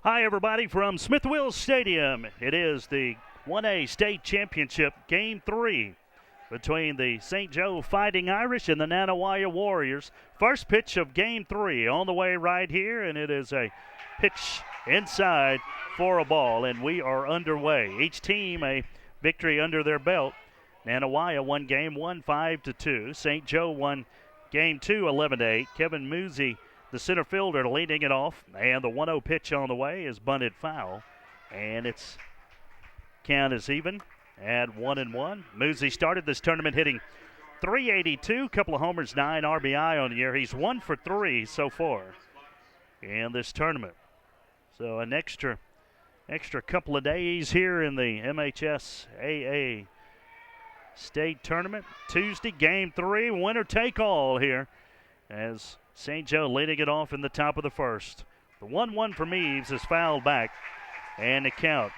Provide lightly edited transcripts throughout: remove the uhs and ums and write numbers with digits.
Hi, everybody, from Smith-Wills Stadium. It is the 1A State Championship Game 3 between the St. Joe Fighting Irish and the Nanih Warriors. First pitch of Game 3 on the way right here, and it is a pitch inside for a ball, and we are underway. Each team a victory under their belt. Nanih won Game 1 5-2. St. Joe won Game 2 11-8. Kevin Moosey, the center fielder, leading it off, and the 1-0 pitch on the way is bunted foul, and its count is even at 1-1. Moosey started this tournament hitting .382, couple of homers, 9 RBI on the year. He's 1 for 3 so far in this tournament. So an extra couple of days here in the MHSAA State Tournament. Tuesday, Game 3, winner take all here as St. Joe leading it off in the top of the first. The 1-1 from Eves is fouled back, and the count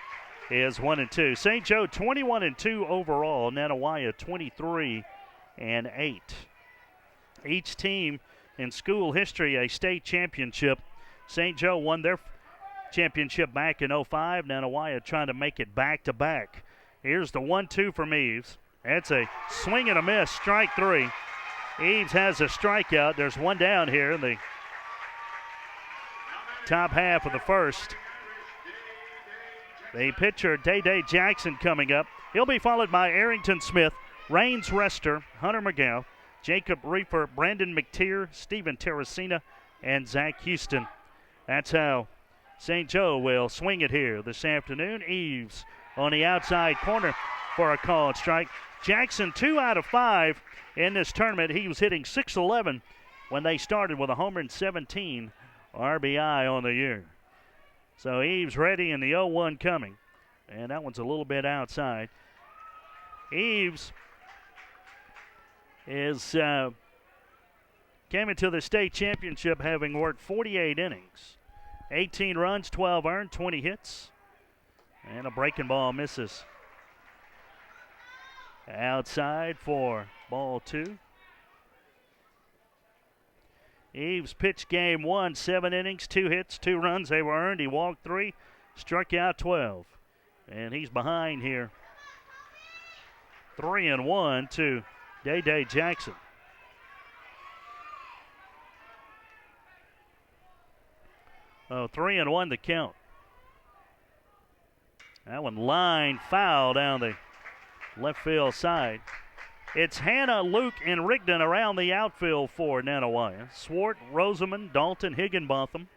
is 1-2. St. Joe 21-2 overall. Nanih 23-8. Each team in school history a state championship. St. Joe won their championship back in 05. Nanih trying to make it back-to-back. Here's the 1-2 from Eves. That's a swing and a miss, strike 3. Eves has a strikeout. There's one down here in the top half of the first. The pitcher, Day Jackson, coming up. He'll be followed by Arrington Smith, Raines Rester, Hunter McGow, Jacob Reefer, Brandon McTeer, Stephen Terracina, and Zach Houston. That's how St. Joe will swing it here this afternoon. Eves on the outside corner for a called strike. Jackson 2 out of 5 in this tournament. He was hitting .611 when they started with a homer and 17 RBI on the year. So Eves ready and the 0-1 coming. And that one's a little bit outside. Eves is came into the state championship having worked 48 innings. 18 runs, 12 earned, 20 hits. And a breaking ball misses. Outside for ball 2. Eves pitched Game 1, 7 innings, 2 hits, 2 runs. They were earned. He walked 3, struck out 12. And he's behind here. 3-1 to Day Jackson. Oh, 3-1 the count. That one line foul down the left field side. It's Hannah, Luke, and Rigdon around the outfield for Nanih. Swart, Rosamond, Dalton, Higginbotham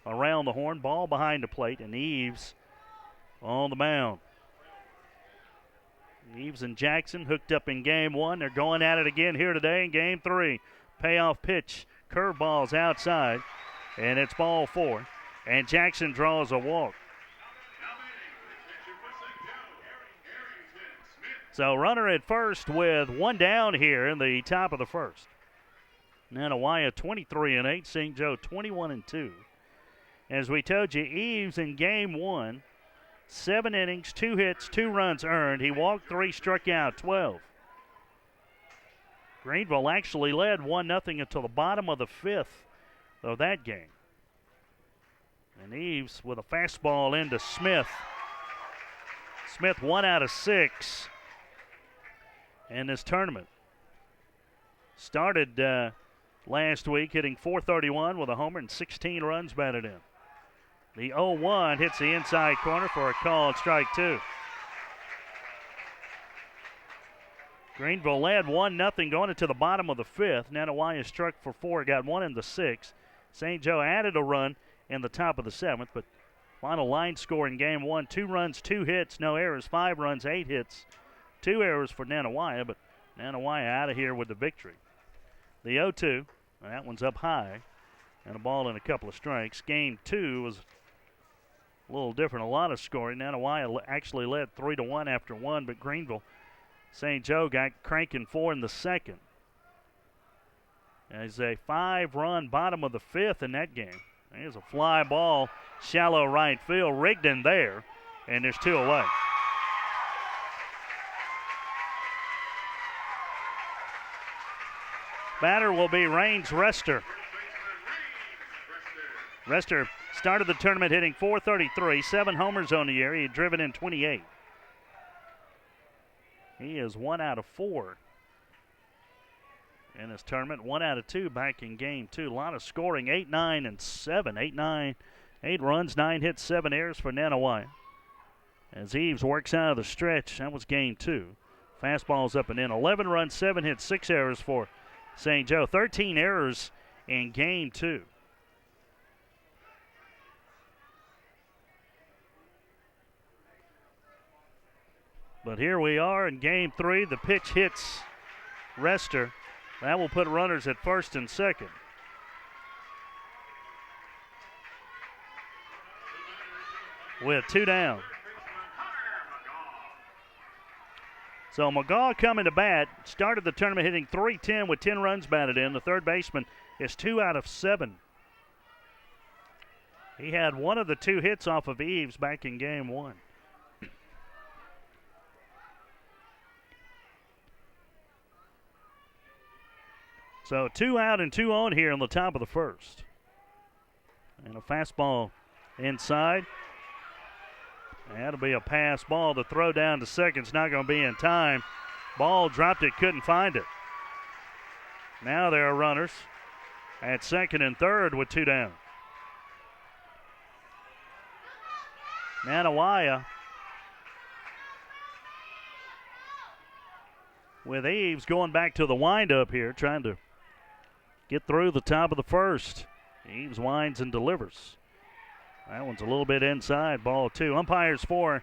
around the horn. Ball behind the plate, and Eves on the mound. Eves and Jackson hooked up in Game 1. They're going at it again here today in Game 3. Payoff pitch, curveballs outside, and it's ball 4. And Jackson draws a walk. So runner at first with one down here in the top of the first. Nanih 23-8, St. Joe 21-2. As we told you, Eves in Game 1, 7 innings, 2 hits, 2 runs earned. He walked 3, struck out 12. Greenville actually led 1-0 until the bottom of the 5th of that game. And Eves with a fastball into Smith. Smith 1 out of 6. In this tournament. Started last week hitting .431 with a homer and 16 runs batted in. The 0-1 hits the inside corner for a called strike 2. Greenville led 1-0 going into the bottom of the 5th. Nanih struck for 4, got 1 in the 6th. St. Joe added a run in the top of the 7th, but final line score in Game 1, 2 runs, 2 hits, no errors, 5 runs, 8 hits. 2 errors for Nanih, but Nanih out of here with the victory. The 0-2, that one's up high, and a ball and a couple of strikes. Game 2 was a little different, a lot of scoring. Nanih actually led 3-1 after 1, but Greenville, St. Joe got cranking 4 in the 2nd. There's a 5-run bottom of the 5th in that game. There's a fly ball, shallow right field. Rigdon there, and there's 2 away. Batter will be Raines Rester. Rester started the tournament hitting .433, 7 homers on the year. He had driven in 28. He is 1 out of 4 in this tournament, 1 out of 2 back in game 2. A lot of scoring, 8, 9, and 7. 8 runs, 9 hits, 7 errors for Nanih. As Eves works out of the stretch, that was game 2. Fastball's up and in. 11 runs, 7 hits, 6 errors for St. Joe. 13 errors in game 2. But here we are in game 3. The pitch hits Rester. That will put runners at first and second. With 2 down. So McGaw coming to bat, started the tournament hitting .310 with 10 runs batted in. The third baseman is 2 out of 7. He had one of the 2 hits off of Eves back in game 1. So 2 out and 2 on here in the top of the first. And a fastball inside. That'll be a pass ball. The throw down to second's not going to be in time. Ball dropped it, couldn't find it. Now there are runners at second and third with 2 down. Nanih with Eves going back to the windup here, trying to get through the top of the first. Eves winds and delivers. That one's a little bit inside, ball 2. Umpires for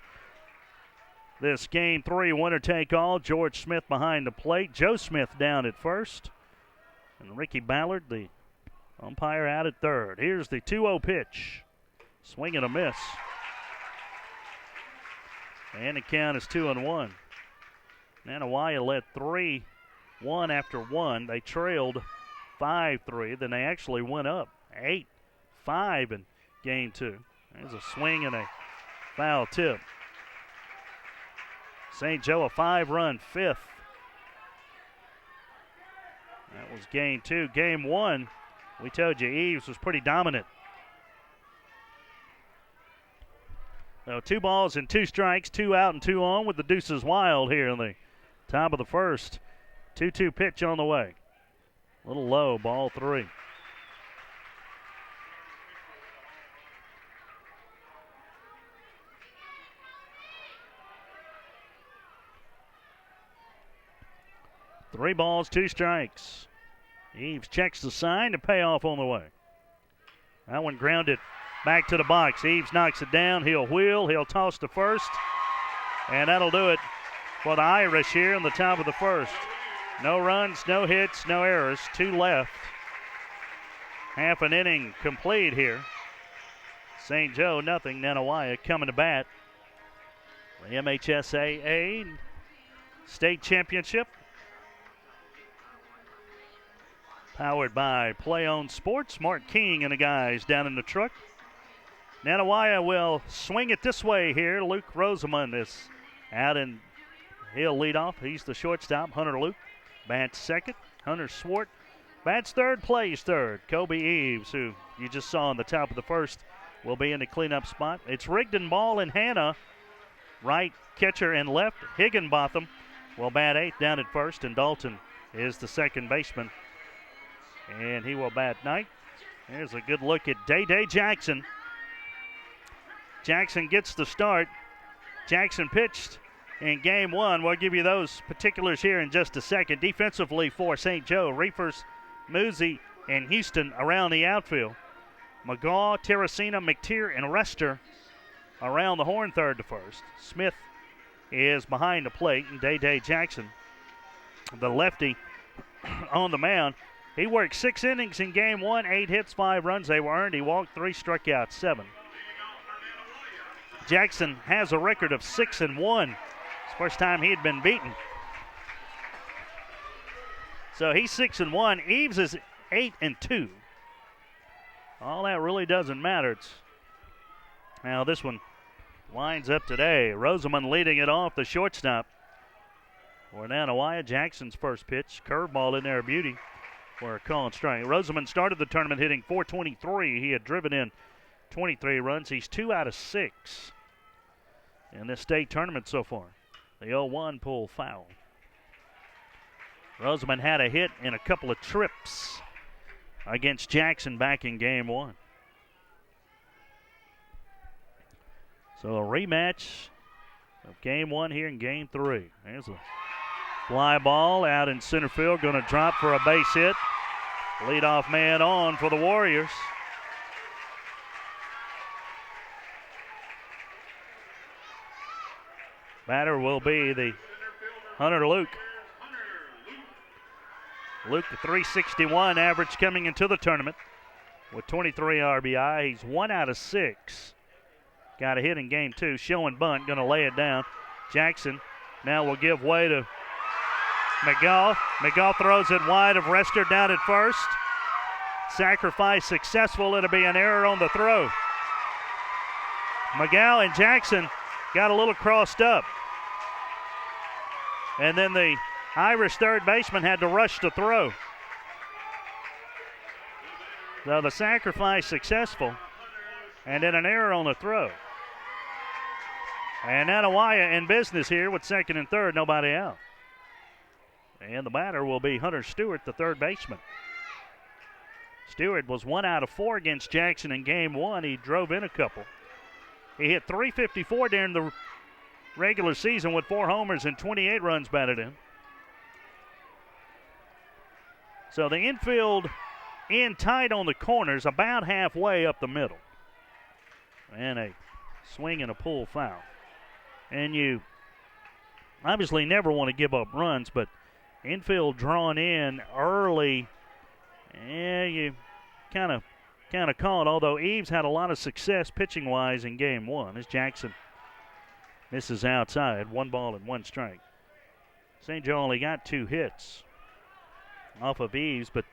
this game 3, winner take all. George Smith behind the plate. Joe Smith down at first. And Ricky Ballard, the umpire, out at third. Here's the 2-0 pitch. Swing and a miss. And the count is 2-1. Nanih led 3-1 after 1. They trailed 5-3. Then they actually went up 8-5 in game 2. There's a swing and a foul tip. St. Joe a 5-run fifth. That was game 2. Game 1, we told you Eves was pretty dominant. So 2 balls and 2 strikes, 2 out and 2 on with the deuces wild here in the top of the first. 2-2 pitch on the way. A little low, ball 3. Three balls, 2 strikes. Eves checks the sign to pay off on the way. That one grounded back to the box. Eves knocks it down. He'll wheel. He'll toss to first. And that'll do it for the Irish here in the top of the first. No runs, no hits, no errors. 2 left. Half an inning complete here. St. Joe, nothing. Nanih coming to bat. The MHSAA State Championship. Powered by Play On Sports. Mark King and the guys down in the truck. Nanih will swing it this way here. Luke Rosamond is out and he'll lead off. He's the shortstop. Hunter Luke bats second. Hunter Swart bats third, plays third. Kobe Eves, who you just saw on the top of the first, will be in the cleanup spot. It's Rigdon, Ball, and Hannah, right catcher and left. Higginbotham will bat 8th down at first, and Dalton is the second baseman. And he will bat 9th. There's a good look at Day Jackson. Jackson gets the start. Jackson pitched in game 1. We'll give you those particulars here in just a second. Defensively for St. Joe, Reefers, Moosey, and Houston around the outfield. McGaw, Terracina, McTeer, and Rester around the horn third to first. Smith is behind the plate, and Day Jackson, the lefty, on the mound. He worked 6 innings in game 1, 8 hits, 5 runs. They were earned. He walked 3, struck out 7. Jackson has a record of 6-1. It's the first time he had been beaten. So he's 6-1. Eves is 8-2. All that really doesn't matter. Now this one winds up today. Rosamond leading it off, the shortstop. For Nanih, Jackson's first pitch. Curveball in there, a beauty. for a called strike. Rosamond started the tournament hitting .423. He had driven in 23 runs. He's 2 out of 6 in this state tournament so far. The 0-1 pull foul. Rosamond had a hit in a couple of trips against Jackson back in game 1. So a rematch of game 1 here in game 3. There's a fly ball out in center field, going to drop for a base hit. Leadoff man on for the Warriors. Batter will be the Hunter Luke. Luke, the .361 average coming into the tournament with 23 RBI. He's 1 out of 6. Got a hit in game 2. Showing bunt, going to lay it down. Jackson now will give way to McGough. McGough throws it wide of Rester down at first. Sacrifice successful. It'll be an error on the throw. McGough and Jackson got a little crossed up. And then the Irish third baseman had to rush to throw. So the sacrifice successful. And then an error on the throw. And Nanih Waiya in business here with second and third, nobody out. And the batter will be Hunter Stewart, the third baseman. Stewart was 1 out of 4 against Jackson in game 1. He drove in a couple. He hit .354 during the regular season with 4 homers and 28 runs batted in. So the infield in tight on the corners, about halfway up the middle. And a swing and a pull foul. And you obviously never want to give up runs, but infield drawn in early, you kind of call it, although Eves had a lot of success pitching-wise in game 1 as Jackson misses outside. 1 ball and 1 strike. St. Joe only got 2 hits off of Eves, but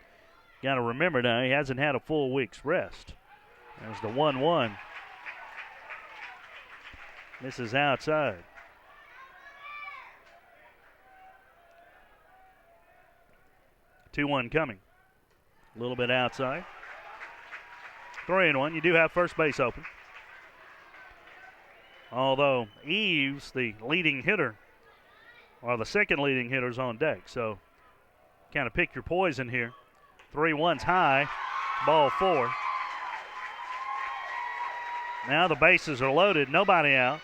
got to remember now he hasn't had a full week's rest. There's the 1-1. Misses outside. Two-one coming. A little bit outside. 3-1. You do have first base open. Although Eves, the leading hitter, or the second leading hitter, is on deck. So kind of pick your poison here. 3-1's high. Ball 4. Now the bases are loaded. Nobody out.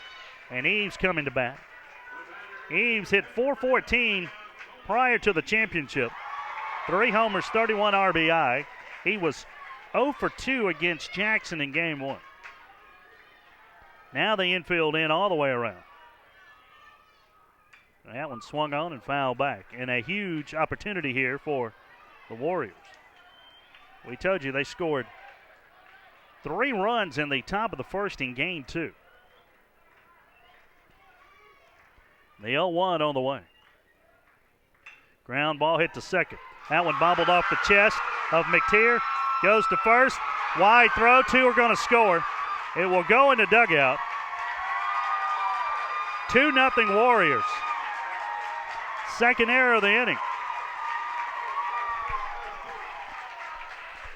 And Eves coming to bat. Eves hit .414 prior to the championship. 3 homers, 31 RBI. He was 0 for 2 against Jackson in game 1. Now the infield in all the way around. That one swung on and fouled back. And a huge opportunity here for the Warriors. We told you they scored 3 runs in the top of the first in game 2. The 0-1 on the way. Ground ball hit to second. That one bobbled off the chest of McTeer. Goes to first. Wide throw. 2 are going to score. It will go in the dugout. 2-0 Warriors. Second error of the inning.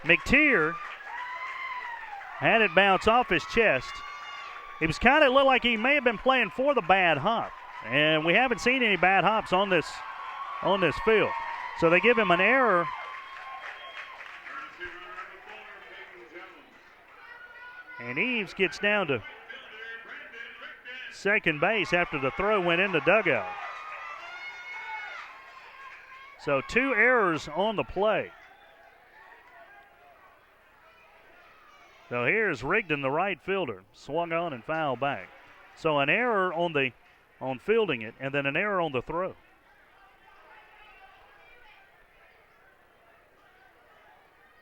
McTeer had it bounce off his chest. It was kind of looked like he may have been playing for the bad hop. And we haven't seen any bad hops on this field. So they give him an error. And Eves gets down to second base after the throw went in the dugout. So 2 errors on the play. So here's Rigdon, the right fielder, swung on and fouled back. So an error on fielding it, and then an error on the throw.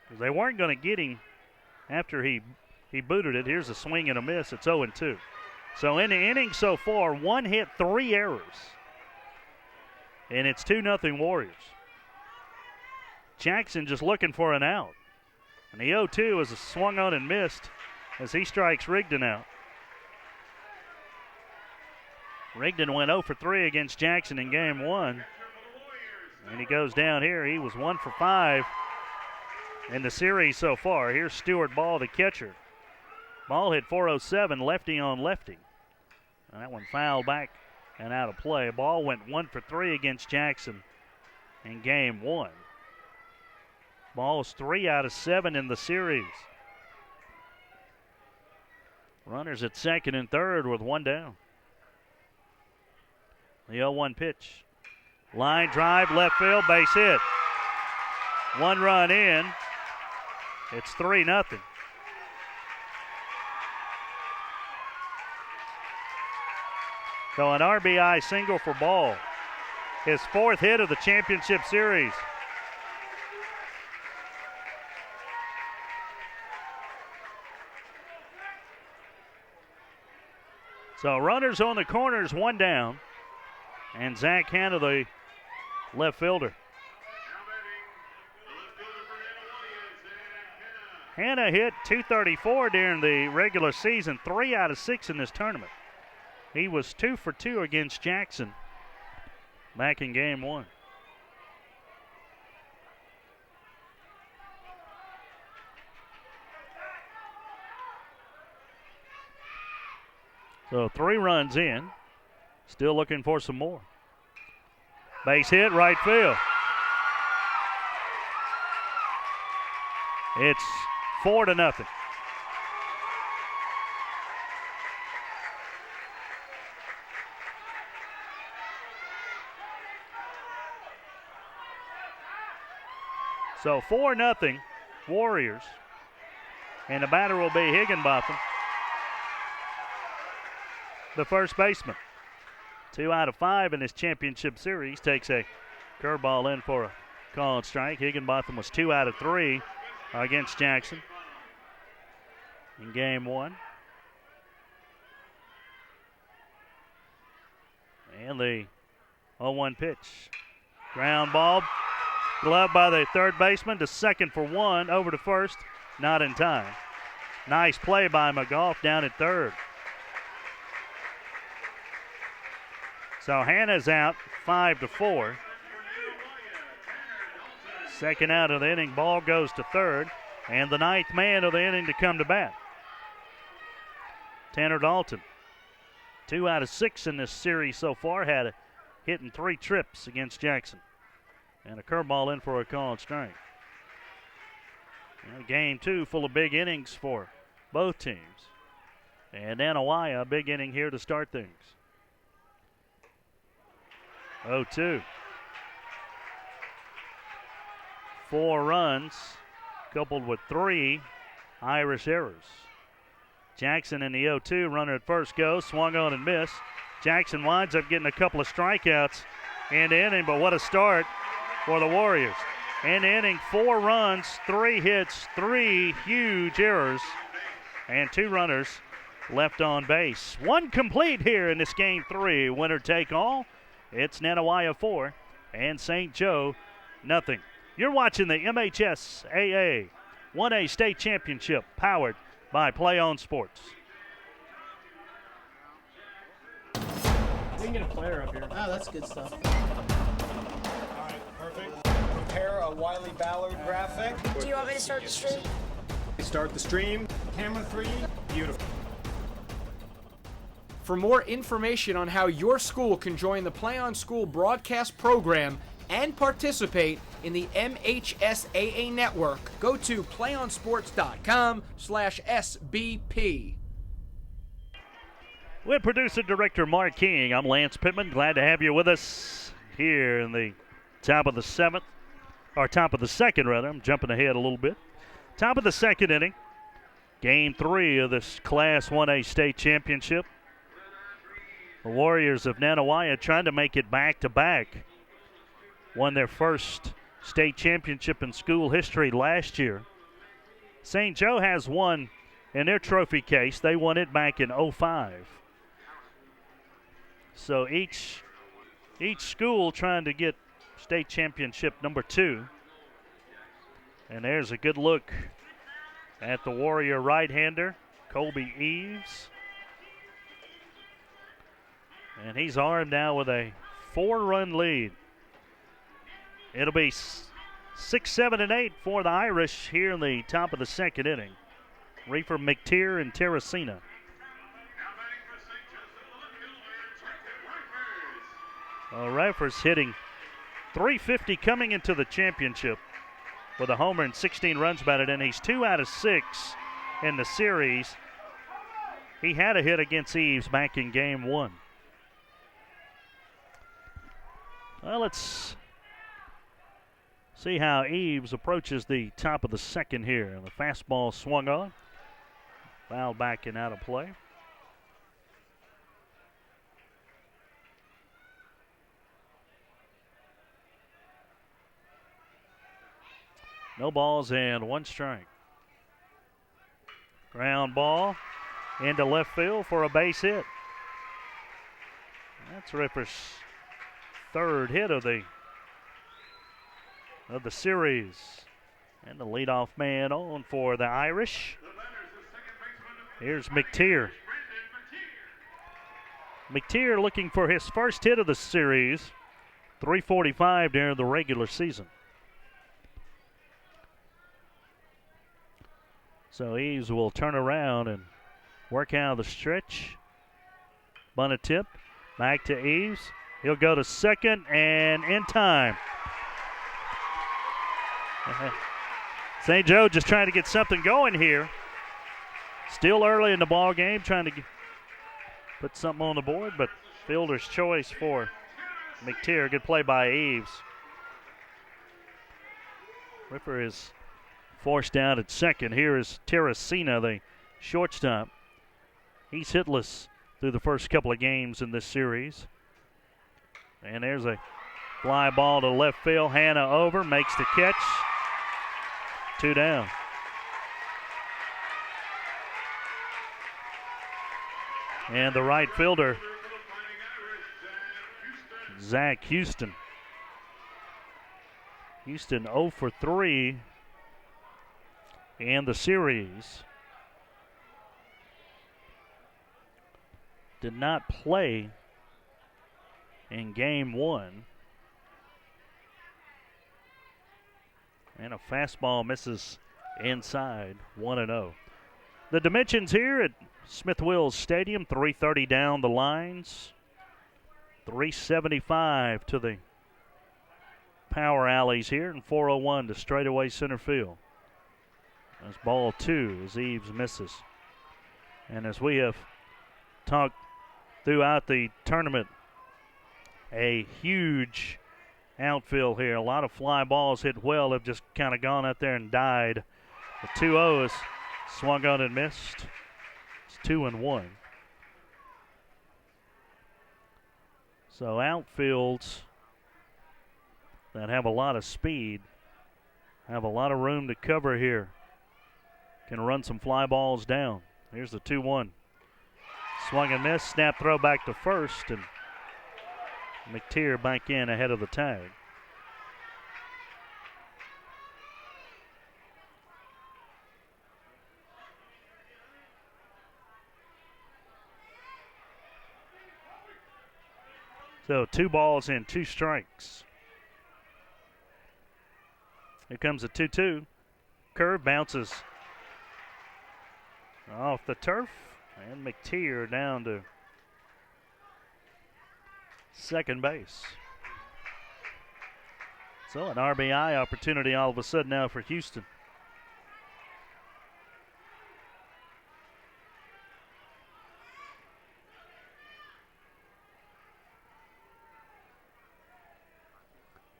Because they weren't going to get him after he booted it. Here's a swing and a miss. It's 0-2. So in the inning so far, 1 hit, 3 errors. And it's 2-0 Warriors. Jackson just looking for an out. And the 0-2 is a swung on and missed as he strikes Rigdon out. Rigdon went 0 for 3 against Jackson in game 1. And he goes down here. He was 1 for 5 in the series so far. Here's Stuart Ball, the catcher. Ball hit .407, lefty on lefty. And that one fouled back and out of play. Ball went 1 for 3 against Jackson in game 1. Ball's 3 out of 7 in the series. Runners at second and third with one down. The 0-1 pitch. Line drive, left field, base hit. 1 run in. It's 3-0. So an RBI single for Ball. His 4th hit of the championship series. So runners on the corners, 1 down. And Zach Hanna, the left fielder. Hanna hit .234 during the regular season, 3 out of 6 in this tournament. He was 2 for 2 against Jackson back in game 1. So 3 runs in. Still looking for some more. Base hit, right field. It's 4-0. So 4-0 Warriors. And the batter will be Higginbotham, the first baseman. 2 out of 5 in this championship series. Takes a curveball in for a called strike. Higginbotham was 2 out of 3 against Jackson in game 1. And the 0-1 pitch. Ground ball. Glove by the third baseman to second for 1. Over to first. Not in time. Nice play by McGough down at third. So Hanna's out 5-4. Second out of the inning. Ball goes to third. And the 9th man of the inning to come to bat. Tanner Dalton. 2 out of 6 in this series so far. Had a hit in 3 trips against Jackson. And a curveball in for a called strike. Game 2 full of big innings for both teams. And Nanih, a big inning here to start things. 0-2. 4 runs coupled with 3 Irish errors. Jackson in the 0-2, runner at first goes, swung on and missed. Jackson winds up getting a couple of strikeouts in the inning, but what a start for the Warriors. In the inning, 4 runs, 3 hits, 3 huge errors, and 2 runners left on base. 1 complete here in this game 3. Winner take all. It's Nanih 4 and St. Joe nothing. You're watching the MHSAA 1A State Championship powered by Play On Sports. We can get a player up here. Oh, that's good stuff. All right, perfect. Prepare a Wiley Ballard graphic. Do you want me to start the stream? Start the stream. Camera 3. Beautiful. For more information on how your school can join the Play On School broadcast program and participate in the MHSAA network, go to playonsports.com/SBP. With producer director Mark King, I'm Lance Pittman. Glad to have you with us here in the top of the 7th, or top of the 2nd rather. I'm jumping ahead a little bit. Top of the 2nd inning. Game 3 of this Class 1A State Championship. The Warriors of Nanih trying to make it back-to-back. Won their first state championship in school history last year. St. Joe has one in their trophy case. They won it back in 05. So each school trying to get state championship number 2. And there's a good look at the Warrior right-hander, Colby Eves. And he's armed now with a 4-run lead. It'll be 6, 7, and 8 for the Irish here in the top of the second inning. Reefer, McTeer, and Terracina. Reifers hitting .350 coming into the championship with a homer and 16 runs batted in. He's 2 out of 6 in the series. He had a hit against Eves back in game 1. Well, let's see how Eves approaches the top of the second here. The fastball swung on, fouled back and out of play. No balls and 1 strike. Ground ball into left field for a base hit. That's Ripper's 3rd hit of the series. And the leadoff man on for the Irish. Here's McTeer. McTeer looking for his first hit of the series. .345 during the regular season. So Eves will turn around and work out of the stretch. Bunt a tip. Back to Eves. He'll go to second and in time. St. Joe just trying to get something going here. Still early in the ball game, trying to put something on the board, but fielder's choice for McTeer. Good play by Eves. Ripper is forced out at second. Here is Terracina, the shortstop. He's hitless through the first couple of games in this series. And there's a fly ball to left field. Hanna over, makes the catch. 2 down. And the right fielder, Zach Houston. Houston 0 for 3 in the series. Did not play in game 1. And a fastball misses inside, 1-0. The dimensions here at Smith Wills Stadium, 330 down the lines, 375 to the power alleys here, and 401 to straightaway center field. That's ball 2 as Eves misses. And as we have talked throughout the tournament, a huge outfield here. A lot of fly balls hit well have just kind of gone out there and died. The 2-0 is swung on and missed. It's 2-1. So outfields that have a lot of speed, have a lot of room to cover here, can run some fly balls down. Here's the 2-1. Swung and missed, snap throw back to first, and McTeer back in ahead of the tag. So 2 balls and 2 strikes. Here comes a 2-2. Curve bounces off the turf, and McTeer down to second base. So an RBI opportunity all of a sudden now for Houston.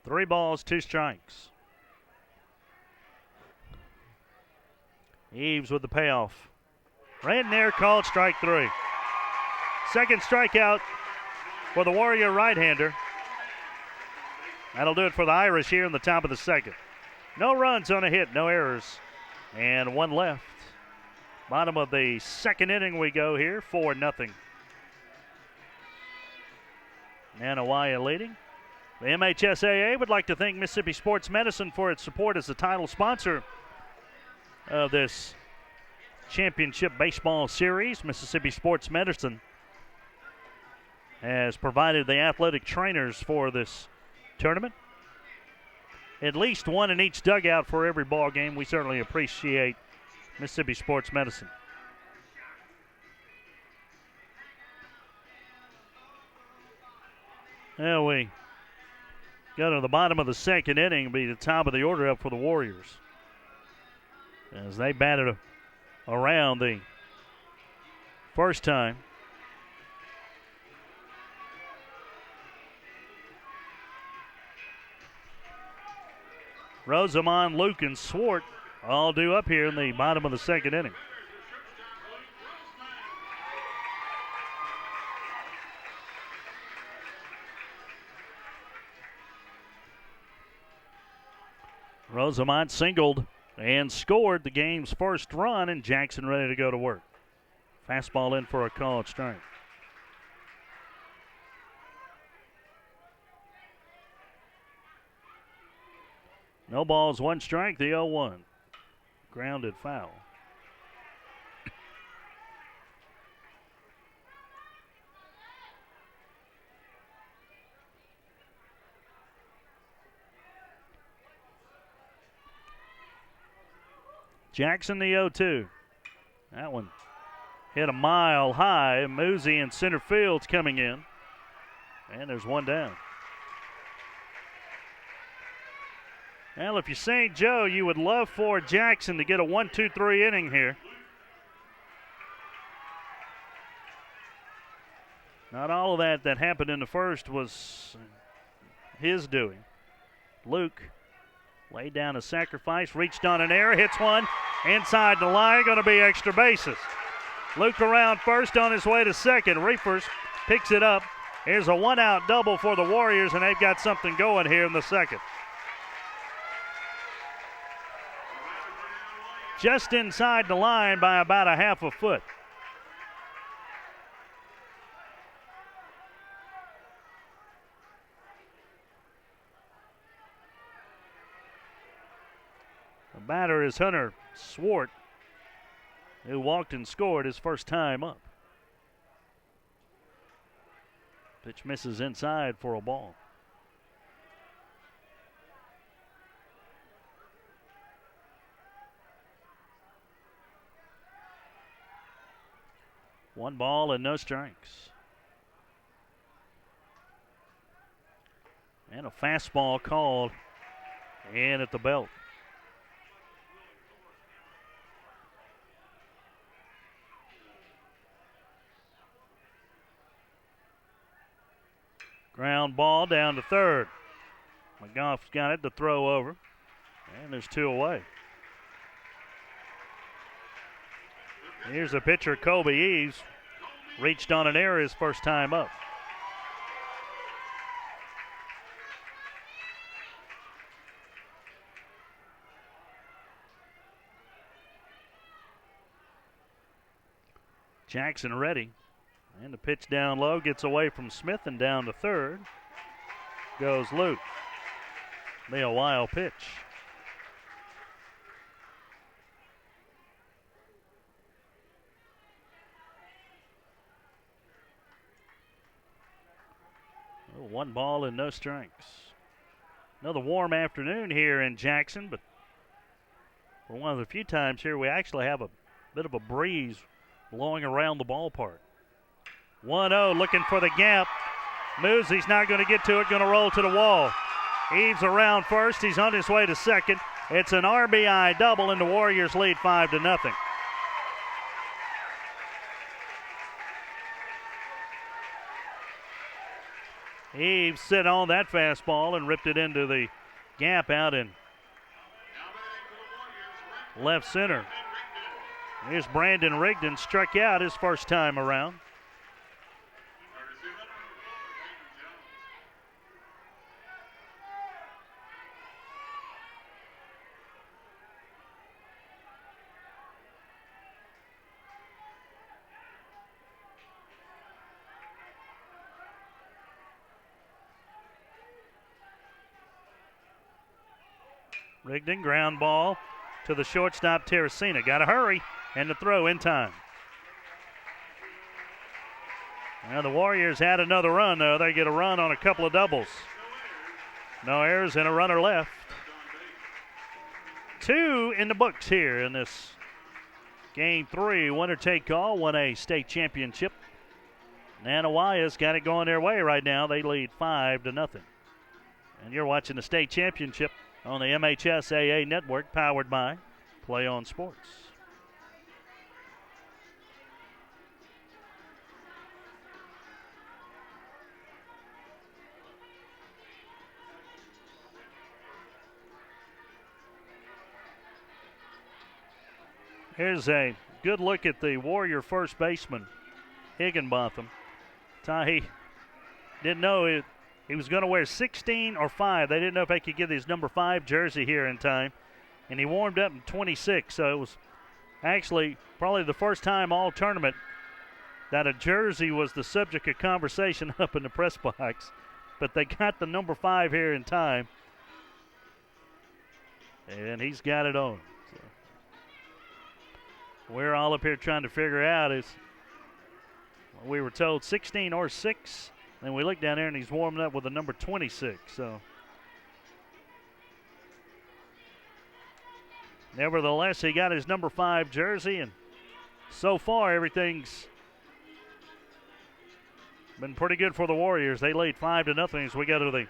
Three balls, 2 strikes. Eves with the payoff. Right in there, called strike 3. Second strikeout for the Warrior right-hander. That'll do it for the Irish here in the top of the second. No runs on a hit, no errors, and 1 left. Bottom of the second inning we go here, 4-0. Nanih leading. The MHSAA would like to thank Mississippi Sports Medicine for its support as the title sponsor of this championship baseball series. Mississippi Sports Medicine has provided the athletic trainers for this tournament. at least one in each dugout for every ball game. We certainly appreciate Mississippi Sports Medicine. Well, we go to the bottom of the second inning. It'll be the top of the order up for the Warriors as they batted around the first time. Rosamond, Luke, and Swart all due up here in the bottom of the second inning. Rosamond singled and scored the game's first run, and Jackson ready to go to work. Fastball in for a called strike. No balls, one strike, the 0-1. Grounded foul. Jackson the 0-2. That one hit a mile high. Moosey in center field's coming in. And there's one down. Well, if you're St. Joe, you would love for Jackson to get a 1-2-3 inning here. Not all of that happened in the first was his doing. Luke laid down a sacrifice, reached on an error, hits one inside the line, going to be extra bases. Luke around first on his way to second. Reefers picks it up. Here's a one-out double for the Warriors, and they've got something going here in the second. Just inside the line by about a half a foot. The batter is Hunter Swart, who walked and scored his first time up. Pitch misses inside for a ball. One ball and no strikes. And a fastball called in at the belt. Ground ball down to third. McGough's got it to throw over. And there's two away. Here's the pitcher, Kobe Eves. Reached on an error his first time up. Jackson ready. And the pitch down low gets away from Smith and down to third. Goes Luke. Be a wild pitch. One ball and no strikes. Another warm afternoon here in Jackson, but for one of the few times here we actually have a bit of a breeze blowing around the ballpark. 1-0 looking for the gap. Moosey's not going to get to it, going to roll to the wall. Eves around first. He's on his way to second. It's an RBI double, and the Warriors lead 5-0. Eves sit on that fastball and ripped it into the gap out in left center. Here's Brandon Rigdon, struck out his first time around. Rigdon, ground ball to the shortstop, Teresina. Got to hurry, and the throw in time. Now the Warriors had another run, though. They get a run on a couple of doubles. No errors and a runner left. 2 in the books here in this Game 3. Winner take all, 1A state championship. Nanih got it going their way right now. They lead 5-0. And you're watching the state championship on the MHSAA network, powered by Play On Sports. Here's a good look at the Warrior first baseman, Higginbotham. Nanih didn't know he was going to wear 16 or 5. They didn't know if they could get his number 5 jersey here in time. And he warmed up in 26, so it was actually probably the first time all tournament that a jersey was the subject of conversation up in the press box. But they got the number 5 here in time. And he's got it on. So we're all up here trying to figure out is we were told 16 or 6. And we look down there and he's warming up with the number 26. So nevertheless, he got his number 5 jersey, and so far everything's been pretty good for the Warriors. They lead 5-0 as we go to the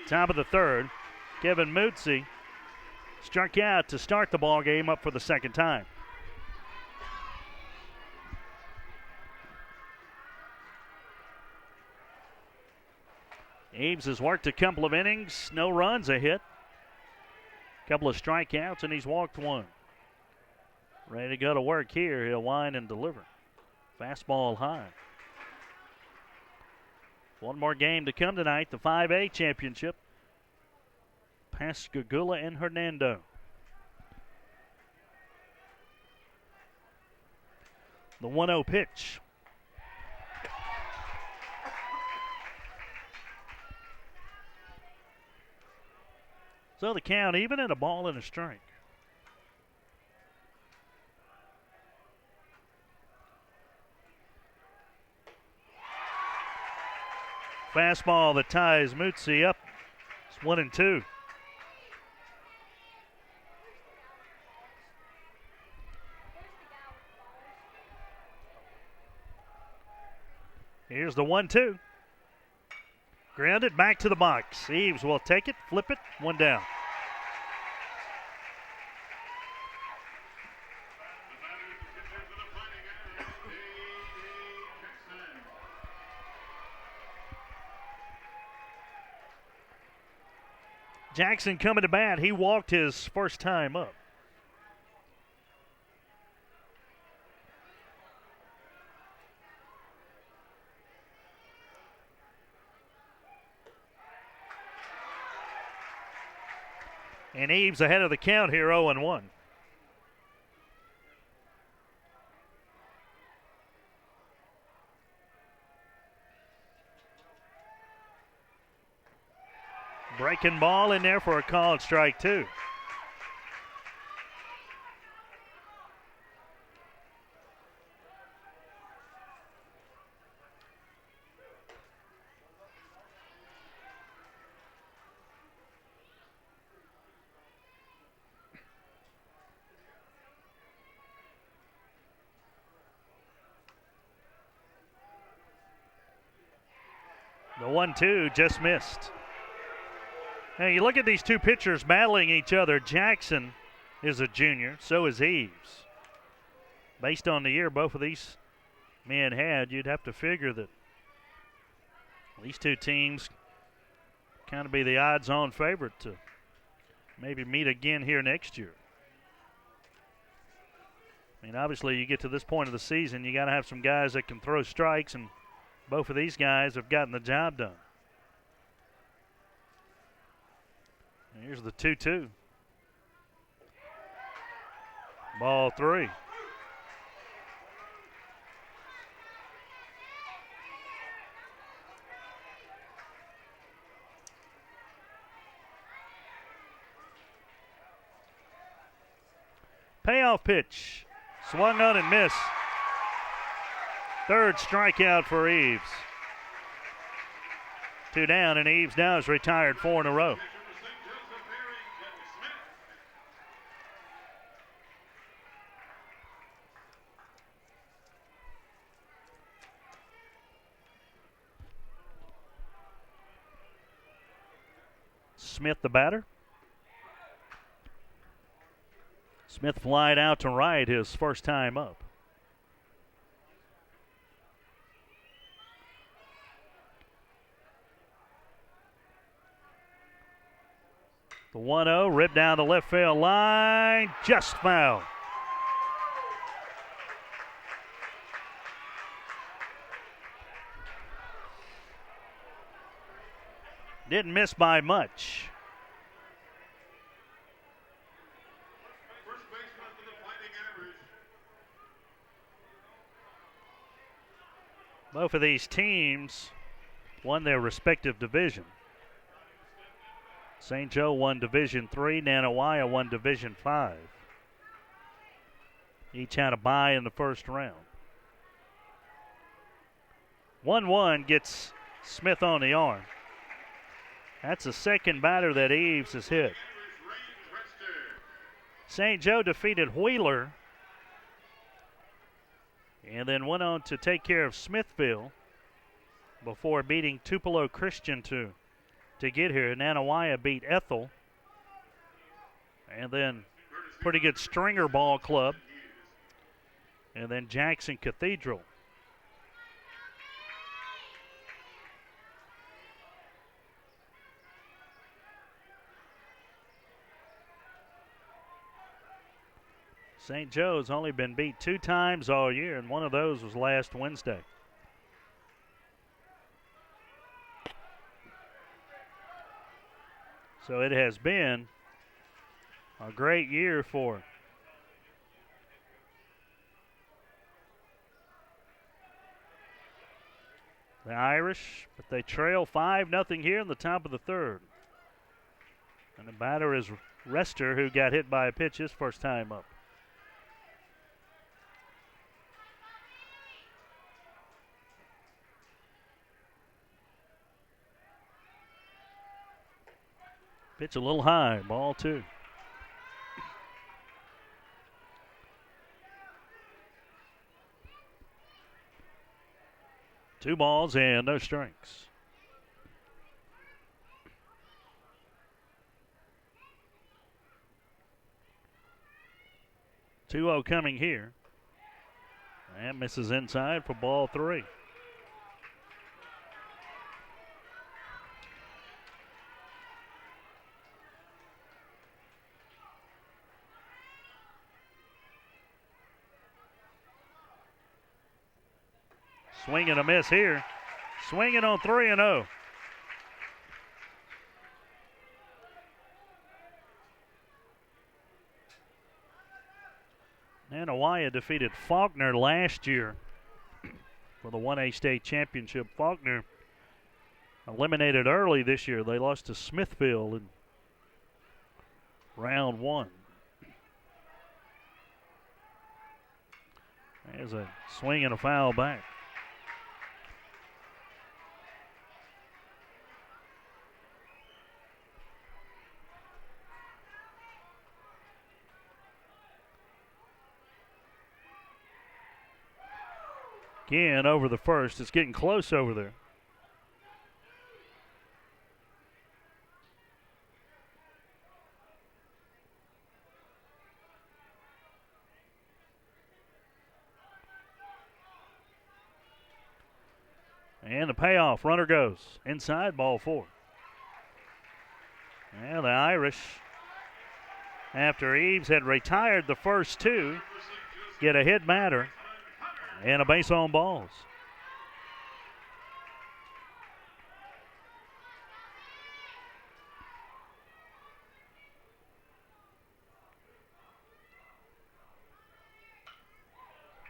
top of the third. Kevin Mootsey struck out to start the ball game, up for the second time. Eaves has worked a couple of innings, no runs, a hit, couple of strikeouts, and he's walked 1. Ready to go to work here. He'll wind and deliver. Fastball high. One more game to come tonight, the 5A championship. Pascagoula and Hernando. The 1-0 pitch. So the count even, and a ball and a strike. Fastball that ties Mootsey up. It's 1-2. Here's the 1-2. Grounded back to the box. Eaves will take it, flip it, 1 down. Jackson coming to bat. He walked his first time up. And Eaves ahead of the count here, 0-1. Breaking ball in there for a called strike 2. The 1-2 just missed. Now you look at these two pitchers battling each other. Jackson is a junior, so is Eaves. Based on the year both of these men had, you'd have to figure that these two teams kind of be the odds-on favorite to maybe meet again here next year. I mean, obviously you get to this point of the season, you got to have some guys that can throw strikes, and both of these guys have gotten the job done. Here's the 2-2. Ball 3. Payoff pitch. Swung on and missed. Third strikeout for Eaves. 2 down, and Eaves now is retired 4 in a row. Smith, the batter. Smith flied out to right his first time up. The 1-0 ripped down the left field line, just foul. Didn't miss by much. Both of these teams won their respective division. St. Joe won Division III, Nanih won Division V. Each had a bye in the first round. 1-1 gets Smith on the arm. That's the second batter that Eves has hit. St. Joe defeated Wheeler and then went on to take care of Smithville before beating Tupelo Christian to get here. Nanih beat Ethel, and then pretty good Stringer Ball Club, and then Jackson Cathedral. St. Joe's only been beat 2 times all year, and one of those was last Wednesday. So it has been a great year for the Irish, but they trail 5-0 here in the top of the third. And the batter is Rester, who got hit by a pitch his first time up. Pitch a little high, ball 2. Two balls and no strikes. Two-0 coming here. And misses inside for ball 3. Swing and a miss here. Swinging on 3-0. Nanih defeated Faulkner last year for the 1A state championship. Faulkner eliminated early this year. They lost to Smithville in round 1. There's a swing and a foul back. Again, over the first. It's getting close over there. And the payoff. Runner goes. Inside, ball 4. And the Irish, after Eves had retired the first 2, get a hit batter. And a base on balls.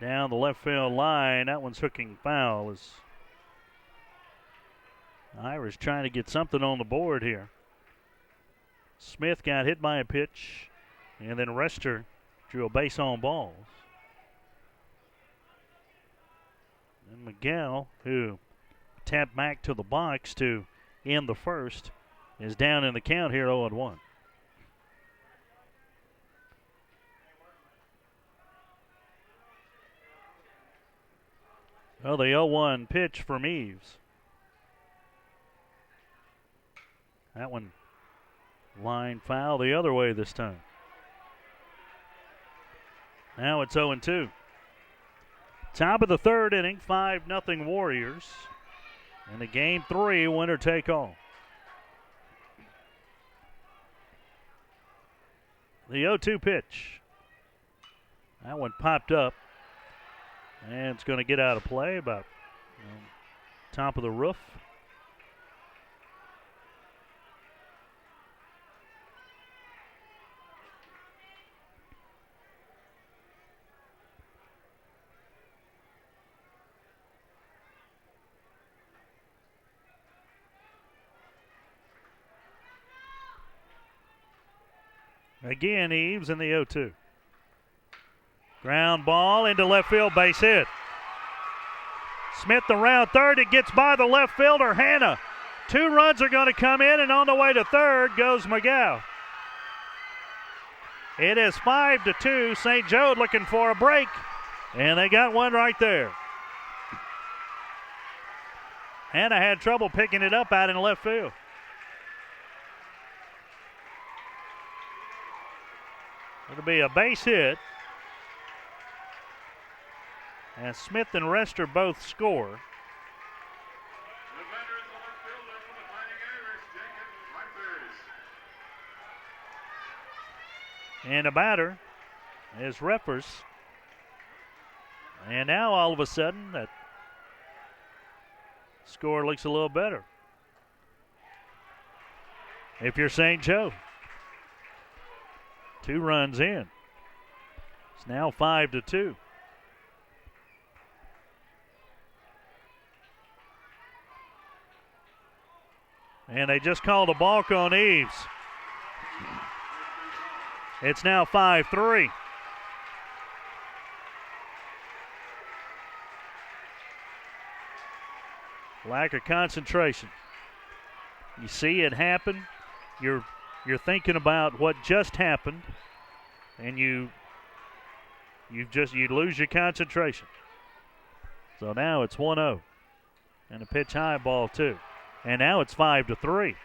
Down the left field line. That one's hooking foul. As Irish trying to get something on the board here. Smith got hit by a pitch. And then Rester drew a base on balls. And Miguel, who tapped back to the box to end the first, is down in the count here 0-1. Well, the 0-1 pitch from Eves. That one Line foul the other way this time. Now it's 0-2. Top of the third inning, 5-0 Warriors. And a game 3, winner take all. The 0-2 pitch. That one popped up. And it's going to get out of play about top of the roof. Again, Eves in the 0-2. Ground ball into left field, base hit. Smith around third. It gets by the left fielder, Hannah. 2 runs are going to come in, and on the way to third goes McGow. It is 5-2. St. Joe looking for a break, and they got one right there. Hannah had trouble picking it up out in left field. It'll be a base hit. And Smith and Rester both score. And the batter is Reffers. And now all of a sudden that score looks a little better. If you're St. Joe. 2 runs in. It's now 5-2. And they just called a balk on Eves. It's now 5-3. Lack of concentration. You see it happen. You're thinking about what just happened, and you lose your concentration. So now it's 1-0. And a pitch high, ball 2. And now it's 5-3.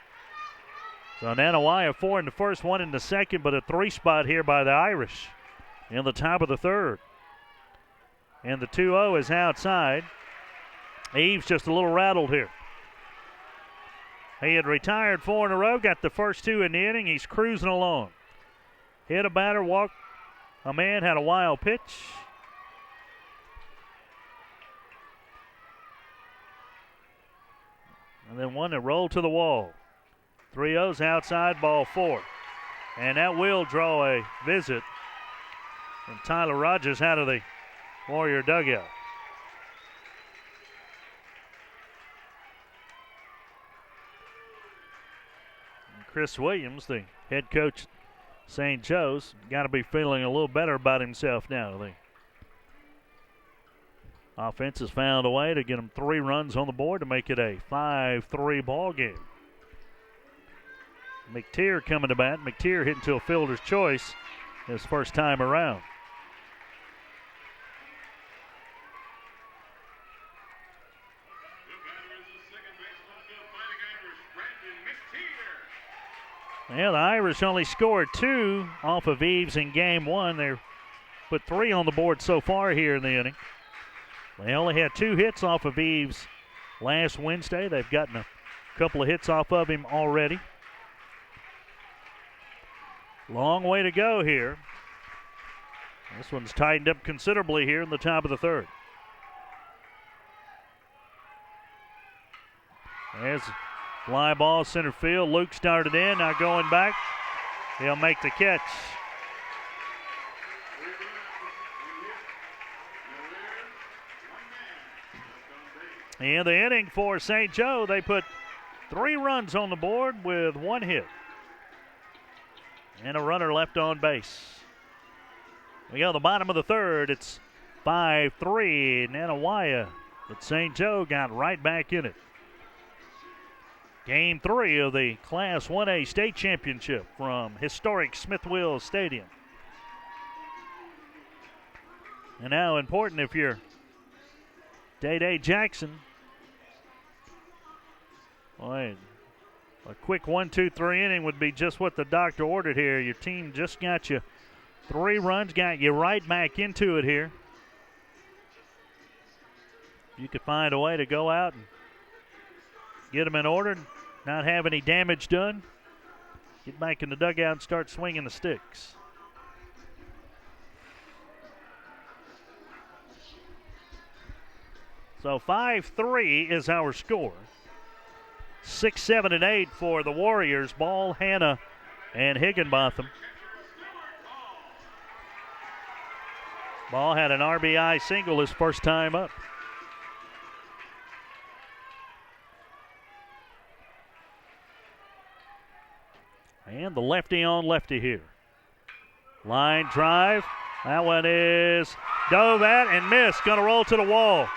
So Nanih 4 in the first, 1 in the second, but a 3 spot here by the Irish in the top of the third. And the 2-0 is outside. Eves just a little rattled here. He had retired 4 in a row, got the first 2 in the inning. He's cruising along. Hit a batter, walked a man, had a wild pitch. And then one that rolled to the wall. 3-0's outside, ball 4. And that will draw a visit from Tyler Rogers out of the Warrior dugout. And Chris Williams, the head coach at St. Joe's, got to be feeling a little better about himself now. The offense has found a way to get him 3 runs on the board to make it a 5-3 ball game. McTeer coming to bat. McTeer hitting to a fielder's choice his first time around. Yeah, the Irish only scored 2 off of Eves in game 1. They've put 3 on the board so far here in the inning. They only had 2 hits off of Eves last Wednesday. They've gotten a couple of hits off of him already. Long way to go here. This one's tightened up considerably here in the top of the third. There's a fly ball center field. Luke started in, now going back. He'll make the catch. In the inning for St. Joe, they put 3 runs on the board with 1 hit. And a runner left on base. We go to the bottom of the third. It's 5-3 Nanih, but St. Joe got right back in it. Game 3 of the Class 1A State Championship from historic Smith Wills Stadium. And now important if you're Day Jackson. Boy, A quick 1-2-3 inning would be just what the doctor ordered here. Your team just got you 3 runs, got you right back into it here. You could find a way to go out and get them in order, not have any damage done. Get back in the dugout and start swinging the sticks. So 5-3 is our score. 6, 7, and 8 for the Warriors. Ball, Hannah, and Higginbotham. Ball had an RBI single his first time up. And the lefty on lefty here. Line drive. That one is dove at and missed. Going to roll to the wall.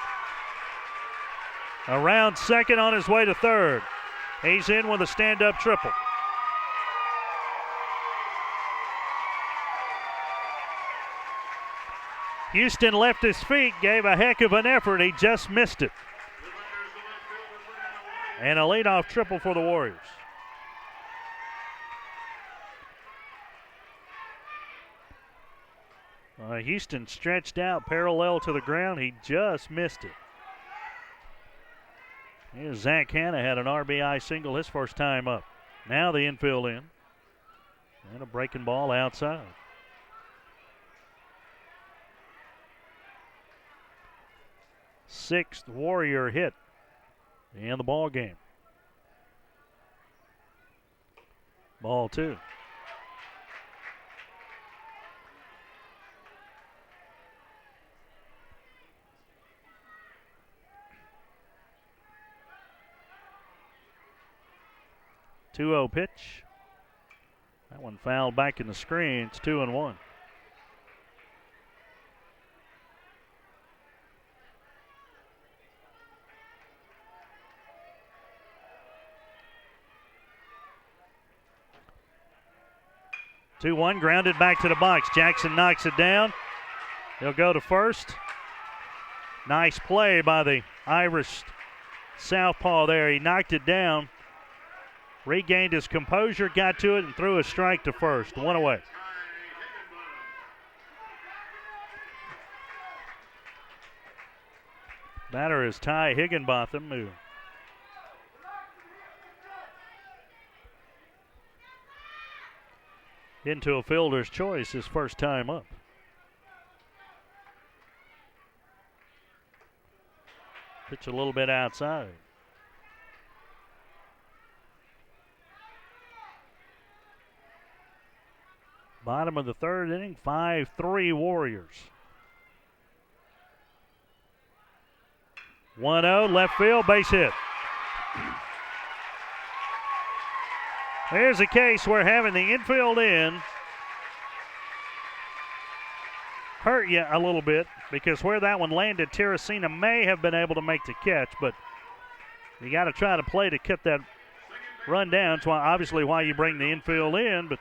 Around second on his way to third. He's in with a stand-up triple. Houston left his feet, gave a heck of an effort. He just missed it. And a leadoff triple for the Warriors. Houston stretched out parallel to the ground. He just missed it. Here's Zach Hanna had an RBI single his first time up. Now the infield in. And a breaking ball outside. Sixth Warrior hit in the ball game. Ball 2. Two-0 pitch. That one fouled back in the screen. It's 2-1. Two-1, grounded back to the box. Jackson knocks it down. He'll go to first. Nice play by the Irish southpaw there. He knocked it down. Regained his composure, got to it, and threw a strike to first. 1 away. Batter is Ty Higginbotham, who into a fielder's choice his first time up. Pitch a little bit outside. Bottom of the third inning, 5-3 Warriors. 1-0, left field, base hit. There's a case where having the infield in hurt you a little bit, because where that one landed, Teresina may have been able to make the catch, but you got to try to play to cut that run down. That's obviously why you bring the infield in, but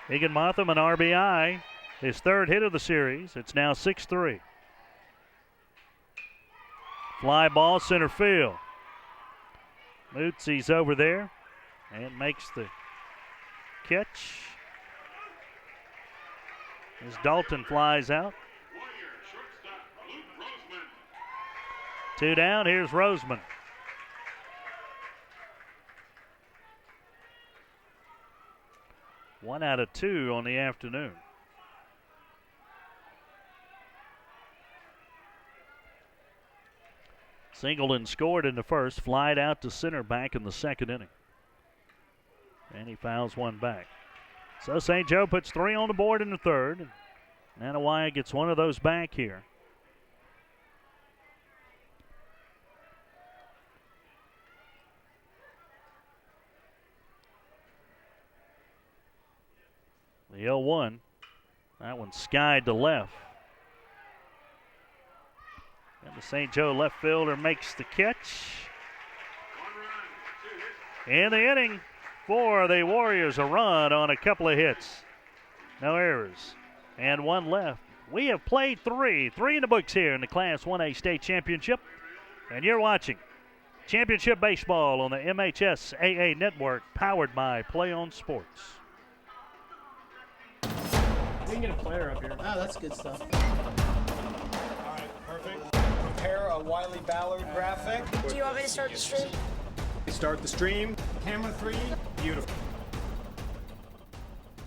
Higginbotham, an RBI, his third hit of the series. It's now 6-3. Fly ball, center field. Mootsy's over there and makes the catch. As Dalton flies out. 2 down, here's Roseman. One out of 2 on the afternoon. Singleton scored in the first, flied out to center back in the second inning. And he fouls one back. So St. Joe puts 3 on the board in the third. Nanih gets one of those back here. The 0-1. That one skied to left. And the St. Joe left fielder makes the catch. In the inning for the Warriors, a run on a couple of hits. No errors. And 1 left. We have played 3 in the books here in the Class 1A State Championship. And you're watching Championship Baseball on the MHSAA Network, powered by Play On Sports. We can get a player up here. Oh, that's good stuff. All right, perfect. Prepare a Wiley Ballard graphic. Do you want me to start the stream? Start the stream. Camera 3. Beautiful.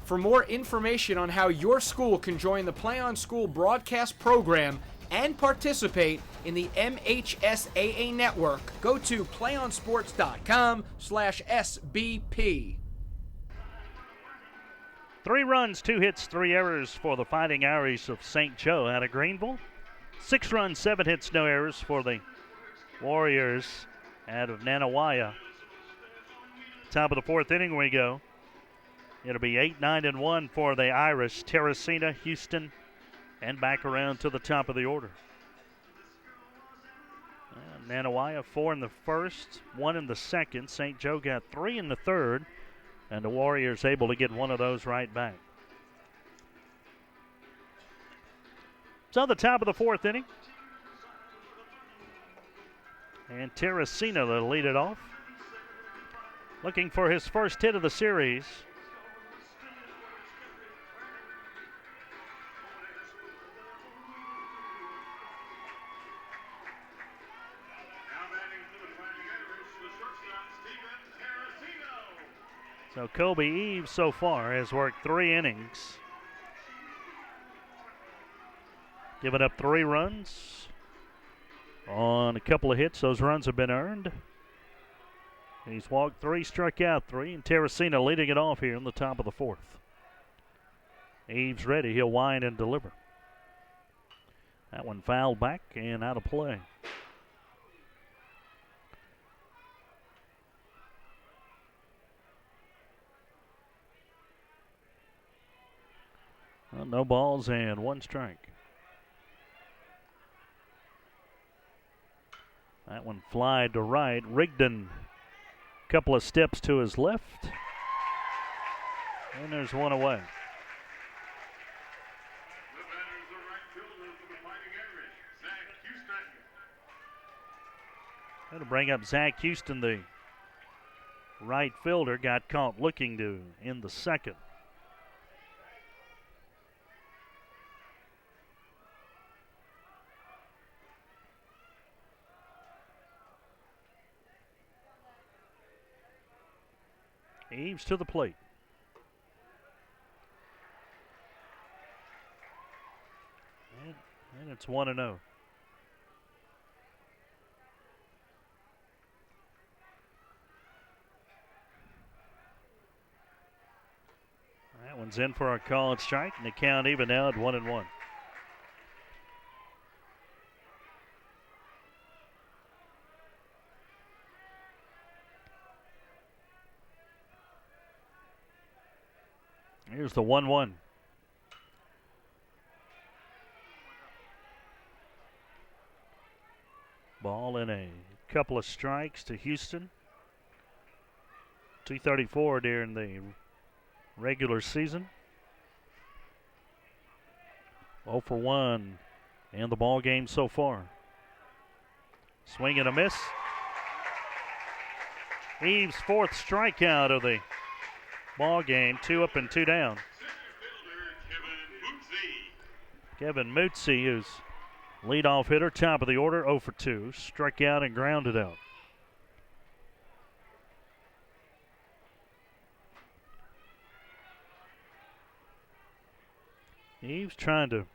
For more information on how your school can join the Play On School broadcast program and participate in the MHSAA network, go to playonsports.com/SBP. 3 runs, 2 hits, 3 errors for the Fighting Irish of St. Joe out of Greenville. 6 runs, 7 hits, no errors for the Warriors out of Nanih. Top of the 4th inning we go. It'll be 8-9-1 for the Irish. Teresina, Houston, and back around to the top of the order. Nanih 4 in the first, 1 in the second. St. Joe got 3 in the third, and the Warriors able to get one of those right back. So the top of the 4th inning. And Teresina will lead it off. Looking for his first hit of the series. So Kobe Eves so far has worked 3 innings, given up 3 runs on a couple of hits. Those runs have been earned. He's walked 3, struck out 3, and Teresina leading it off here in the top of the 4th. Eves ready. He'll wind and deliver. That one fouled back and out of play. Well, no balls and 1 strike. That one flied to right. Rigdon, a couple of steps to his left. And there's 1 away. Going to bring up Zach Houston, the right fielder, got caught looking to in the second. Eves to the plate. And it's 1-0. That one's in for a called strike, and the count even now at 1-1. Here's the 1-1. Ball in a couple of strikes to Houston. 234 during the regular season. 0 for 1 in the ball game so far. Swing and a miss. Eves' 4th strikeout of the ball game. 2 up and 2 down. Kevin Mutzi, who's leadoff hitter, top of the order, 0 for 2. Struck out and grounded out. Eves trying to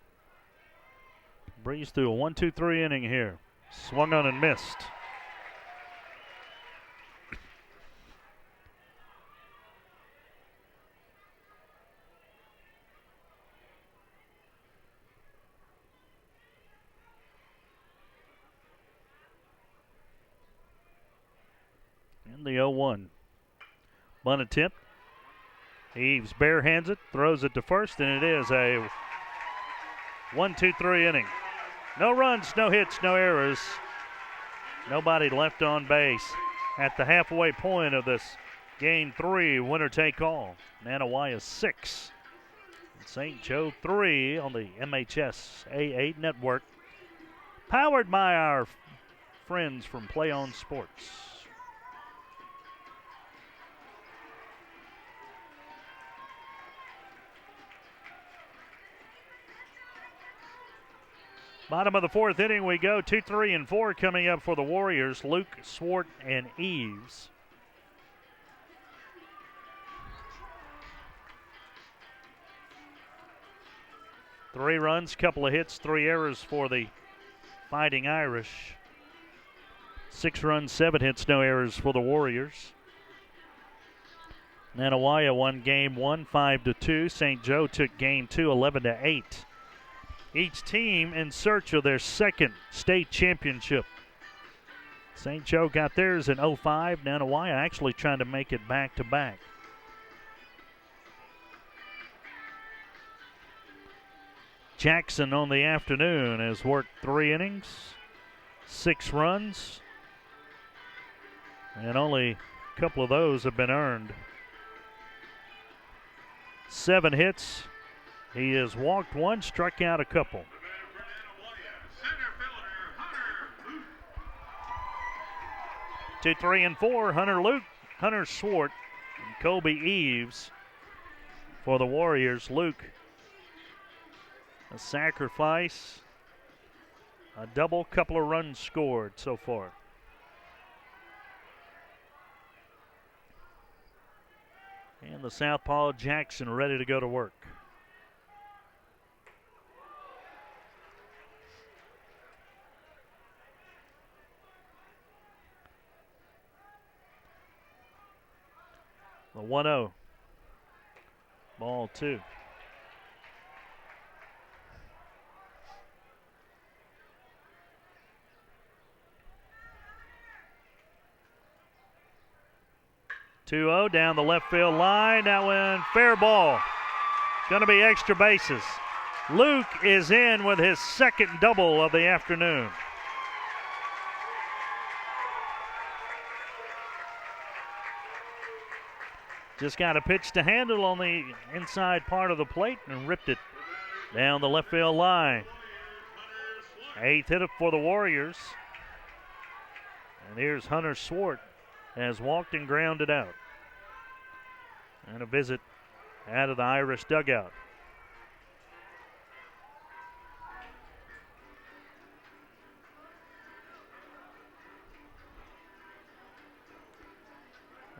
breeze through a 1-2-3 inning here. Swung on and missed. And the 0-1. Bunt attempt. Eves barehands it, throws it to first, and it is a 1-2-3 inning. No runs, no hits, no errors. Nobody left on base at the halfway point of this Game 3, winner take all. Nanih 6, St. Joe 3 on the MHSAA network. Powered by our friends from Play On Sports. Bottom of the fourth inning we go. 2, 3, and 4 coming up for the Warriors. Luke, Swart, and Eves. Three runs, couple of hits, 3 errors for the Fighting Irish. 6 runs, 7 hits, no errors for the Warriors. Nanih won game 1, 5-2. St. Joe took game 2, 11-8. Each team in search of their second state championship. St. Joe got theirs in 05. Nanih actually trying to make it back-to-back. Jackson on the afternoon has worked 3 innings, 6 runs, and only a couple of those have been earned. 7 hits. He has walked 1, struck out a couple. Two, 3, and 4. Hunter Luke, Hunter Swart, and Colby Eves for the Warriors. Luke, a sacrifice, a double, couple of runs scored so far. And the southpaw Jackson ready to go to work. The 1-0. Ball 2. Down the left field line. That one, fair ball. Going to be extra bases. Luke is in with his second double of the afternoon. Just got a pitch to handle on the inside part of the plate and ripped it down the left field line. 8th hit for the Warriors. And here's Hunter Swart, has walked and grounded out. And a visit out of the Irish dugout.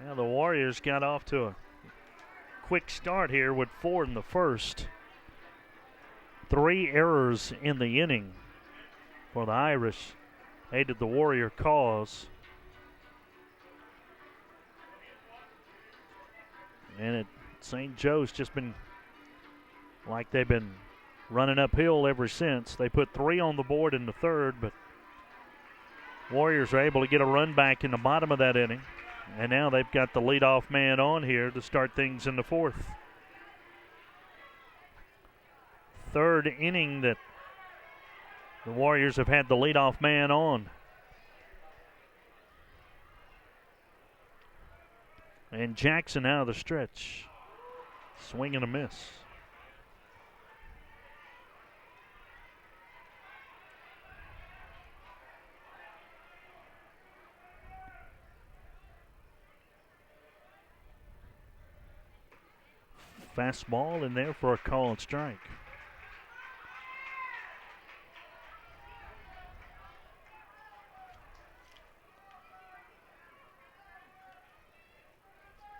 Well, the Warriors got off to a quick start here with 4 in the first. 3 errors in the inning for the Irish aided the Warrior cause. And St. Joe's just been like they've been running uphill ever since. They put 3 on the board in the third, but Warriors are able to get a run back in the bottom of that inning. And now they've got the leadoff man on here to start things in the fourth. Third inning that the Warriors have had the leadoff man on. And Jackson out of the stretch. Swing and a miss. Fastball in there for a call and strike.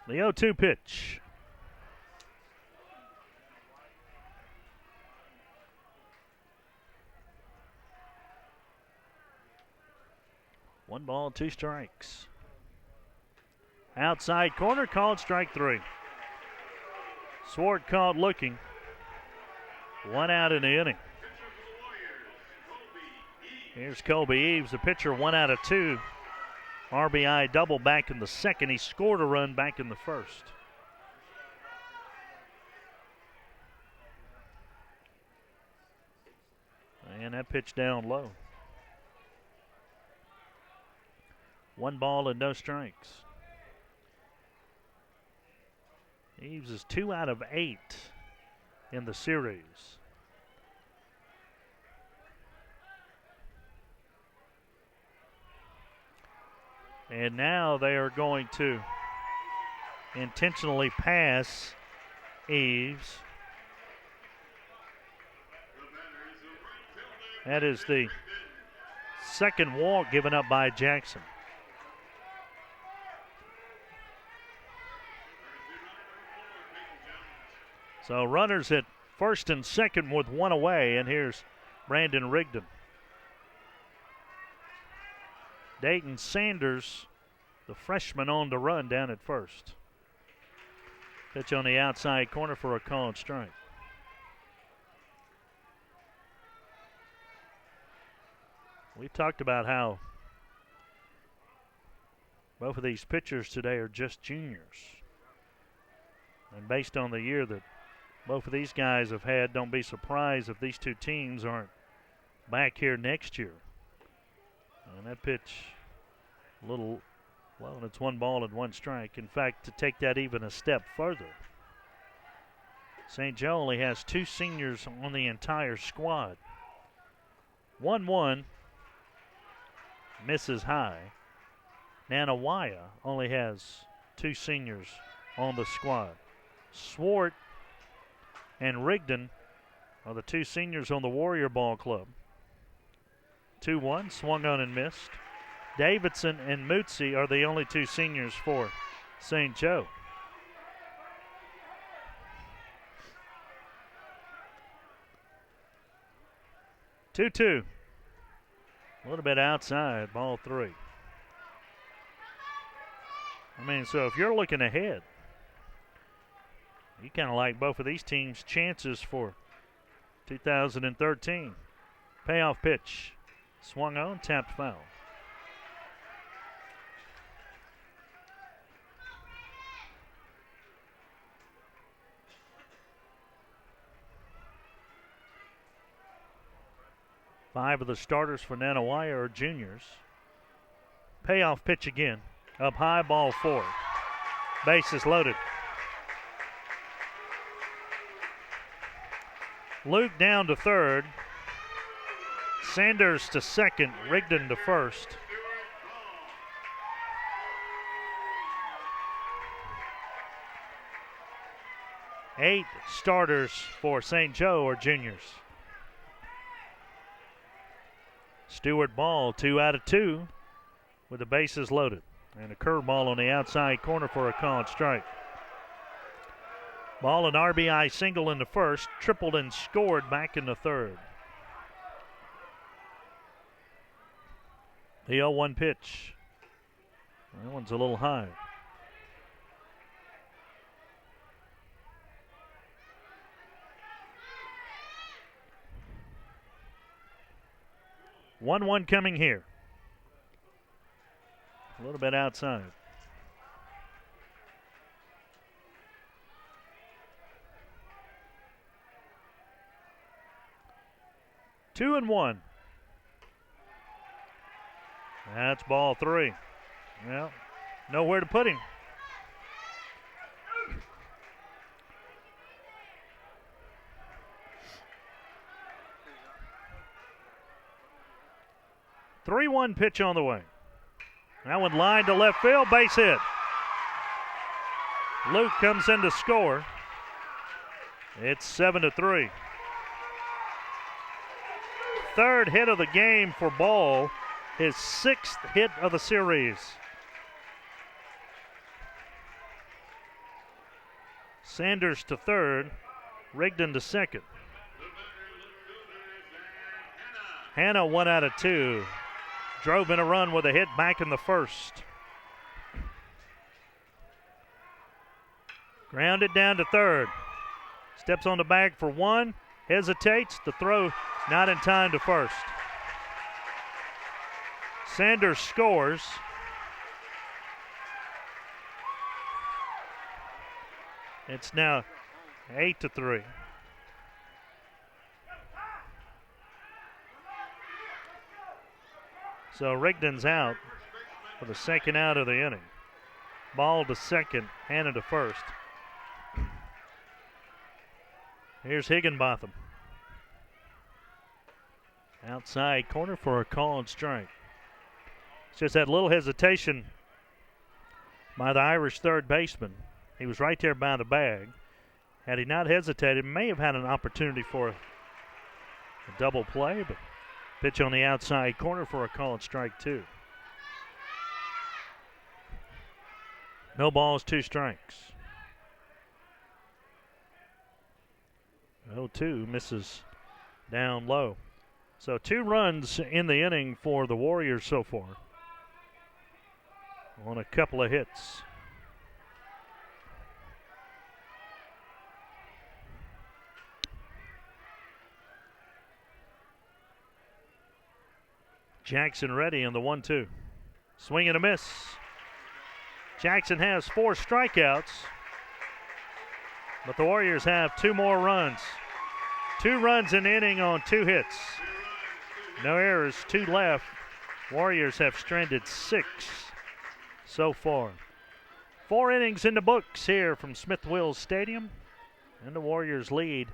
The 0-2 pitch. One ball, 2 strikes. Outside corner, called strike 3. Swart caught looking. 1 out in the inning. Here's Colby Eves, the pitcher, 1 out of 2. RBI double back in the second. He scored a run back in the first. And that pitch down low. 1 ball and no strikes. Eves is 2 out of 8 in the series. And now they are going to intentionally pass Eves. That is the second walk given up by Jackson. So runners at first and second with one away, and here's Brandon Rigdon. Dayton Sanders, the freshman, on the run down at first. Pitch on the outside corner for a called strike. We talked about how both of these pitchers today are just juniors. And based on the year that both of these guys have had, don't be surprised if these two teams aren't back here next year. And that pitch, a little low, and it's 1-1 strike. In fact, to take that even a step further, St. Joe only has 2 seniors on the entire squad. 1-1 misses high. Nanih Waiya only has 2 seniors on the squad. Swart and Rigdon are the 2 seniors on the Warrior Ball Club. 2-1, swung on and missed. Davidson and Mootsie are the only 2 seniors for St. Joe. Two. A little bit outside, ball 3. I mean, so if you're looking ahead, you kind of like both of these teams' chances for 2013. Payoff pitch. Swung on, tapped foul. Five of the starters for Nanih Waiya are juniors. Payoff pitch again. Up high, ball 4. Bases loaded. Luke down to third. Sanders to second. Rigdon to first. Eight starters for St. Joe are juniors. Stewart Ball, 2 out of 2 with the bases loaded. And a curveball on the outside corner for a called strike. Ball an RBI single in the first, tripled and scored back in the third. The 0-1 pitch. That one's a little high. One coming here. A little bit outside. Two and 1. That's ball 3. Well, nowhere to put him. The 3-1 pitch on the way. That one lined to left field, base hit. Luke comes in to score. It's 7-3. Third hit of the game for Ball. His 6th hit of the series. Sanders to third. Rigdon to second. Hannah 1 out of 2. Drove in a run with a hit back in the first. Grounded down to third. Steps on the bag for 1. Hesitates. The throw not in time to first. Sanders scores. It's now 8-3. So Rigdon's out for the second out of the inning. Ball to second, Hannah to first. Here's Higginbotham. Outside corner for a called strike. It's just that little hesitation by the Irish third baseman. He was right there by the bag. Had he not hesitated, may have had an opportunity for a double play, but pitch on the outside corner for a called strike two. No balls, 2 strikes. 0-2 misses down low. So 2 runs in the inning for the Warriors so far on a couple of hits. Jackson ready in the 1-2. Swing and a miss. Jackson has 4 strikeouts, but the Warriors have 2 more runs. 2 runs in the inning on 2 hits. No errors, 2 left. Warriors have stranded 6 so far. 4 innings in the books here from Smith-Wills Stadium, and the Warriors lead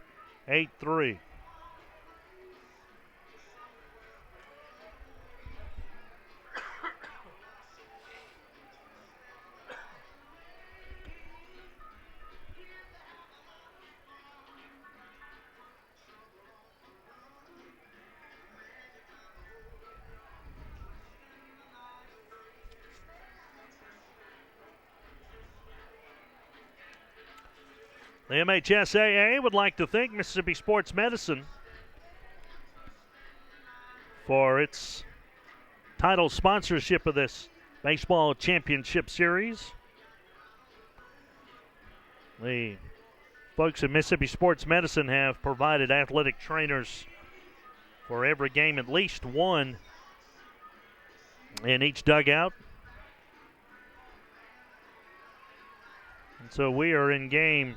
8-3. The MHSAA would like to thank Mississippi Sports Medicine for its title sponsorship of this baseball championship series. The folks at Mississippi Sports Medicine have provided athletic trainers for every game, at least one in each dugout. And so we are in game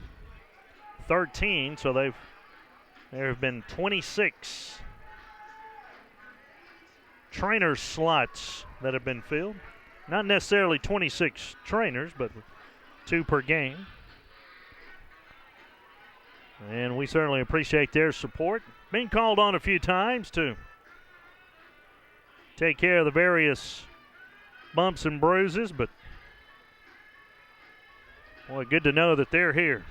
13, so there have been 26 trainer slots that have been filled. Not necessarily 26 trainers, but 2 per game. And we certainly appreciate their support. Been called on a few times to take care of the various bumps and bruises, but boy, good to know that they're here.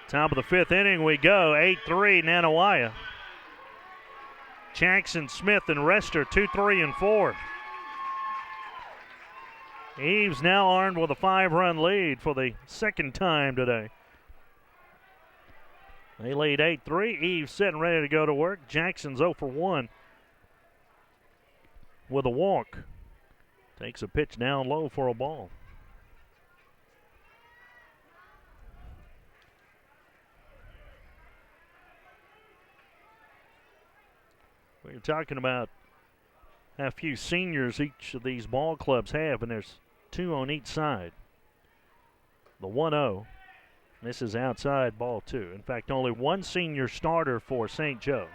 Top of the 5th inning we go, 8-3 Nanih. Jackson, Smith, and Rester, 2, 3, and 4. Eves now armed with a 5-run lead for the second time today. They lead 8-3. Eves set and ready to go to work. Jackson's 0 for 1 with a walk. Takes a pitch down low for a ball. We're talking about how few seniors each of these ball clubs have, and there's 2 on each side. The 1-0. This is outside ball 2. In fact, only 1 senior starter for St. Joe.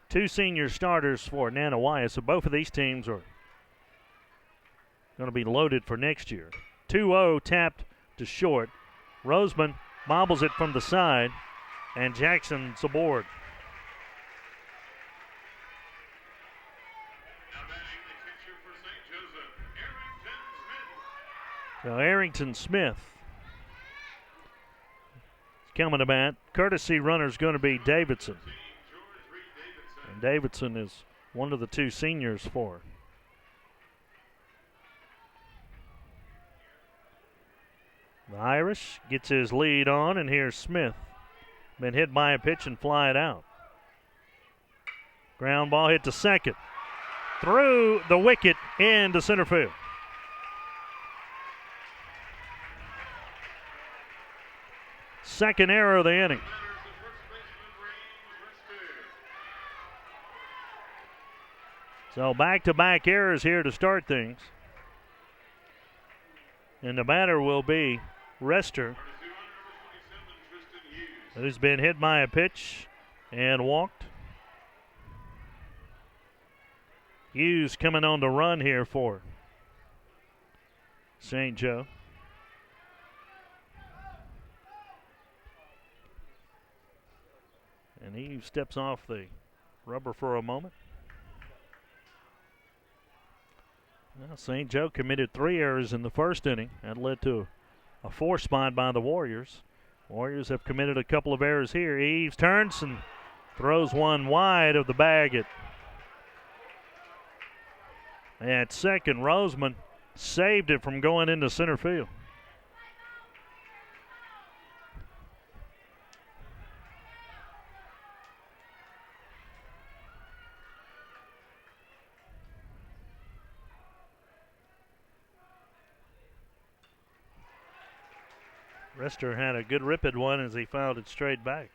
2 senior starters for Nanih, so both of these teams are going to be loaded for next year. 2-0 tapped to short. Roseman bobbles it from the side, and Jackson's aboard. So Arrington Smith is coming to bat. Courtesy runner is going to be Davidson. And Davidson is one of the 2 seniors for. The Irish gets his lead on, and here's Smith. Been hit by a pitch and fly it out. Ground ball hit to second. Through the wicket into center field. Second error of the inning. So back-to-back errors here to start things. And the batter will be Rester, who's been hit by a pitch and walked. Hughes coming on the run here for St. Joe. And he steps off the rubber for a moment. Well, St. Joe committed 3 errors in the first inning. That led to a forced spot by the Warriors. Warriors have committed a couple of errors here. Eves turns and throws one wide of the bag at second. Roseman saved it from going into center field. Rester had a good rip at one as he fouled it straight back.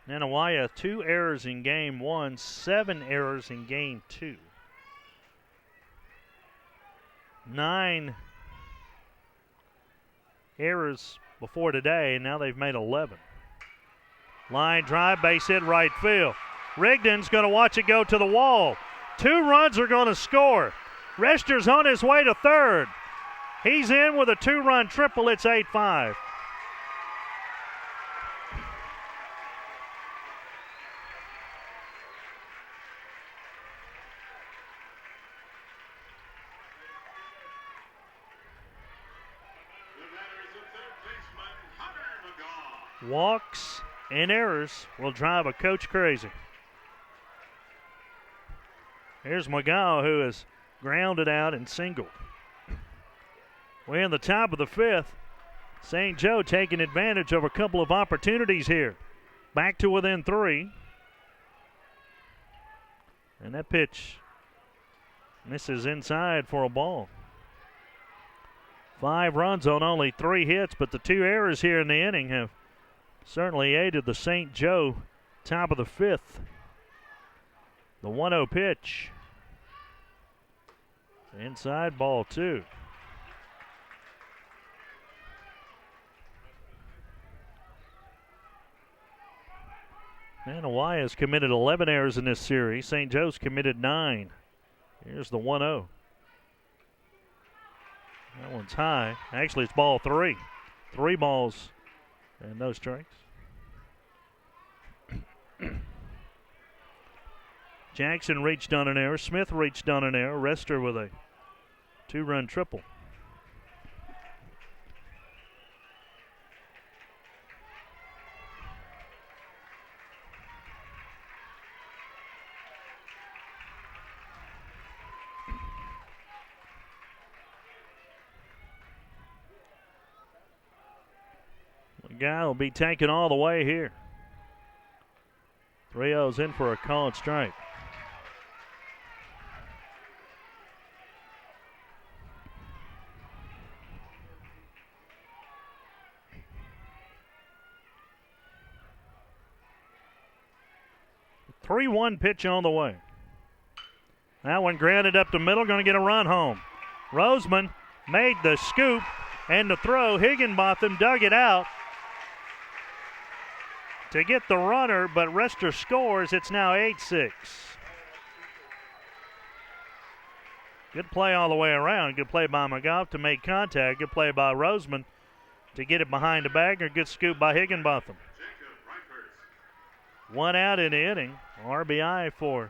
Nanih, 2 errors in game 1, 7 errors in game 2. 9 errors before today, and now they've made 11. Line drive, base hit, right field. Rigdon's going to watch it go to the wall. 2 runs are going to score. Rester's on his way to third. He's in with a 2-run triple. It's 8-5. Walks and errors will drive a coach crazy. Here's McGow, who is grounded out and singled. We're in the top of the 5th. St. Joe taking advantage of a couple of opportunities here. Back to within 3. And that pitch misses inside for a ball. 5 runs on only 3 hits, but the 2 errors here in the inning have certainly aided the St. Joe top of the 5th. The 1-0 pitch. Inside, ball 2. Nanih has committed 11 errors in this series. St. Joe's committed 9. Here's the 1-0. That one's high. Actually, it's ball 3. 3 balls and no strikes. Jackson reached on an error. Smith reached on an error. Rester with a 2-run triple. The guy will be taken all the way here. 3-0's in for a called strike. The 3-1 pitch on the way. That one grounded up the middle, going to get a run home. Roseman made the scoop and the throw. Higginbotham dug it out to get the runner, but Rester scores. It's now 8-6. Good play all the way around. Good play by McGough to make contact. Good play by Roseman to get it behind the bag. Or good scoop by Higginbotham. 1 out in the inning. RBI for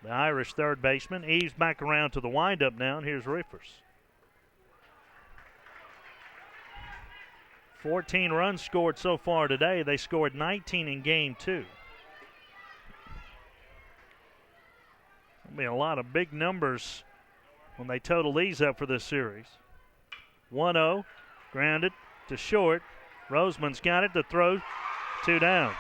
the Irish third baseman. Eves back around to the windup now, and here's Riefers. 14 runs scored so far today. They scored 19 in game 2. There'll be a lot of big numbers when they total these up for this series. 1-0, grounded to short. Roseman's got it to throw, 2 down.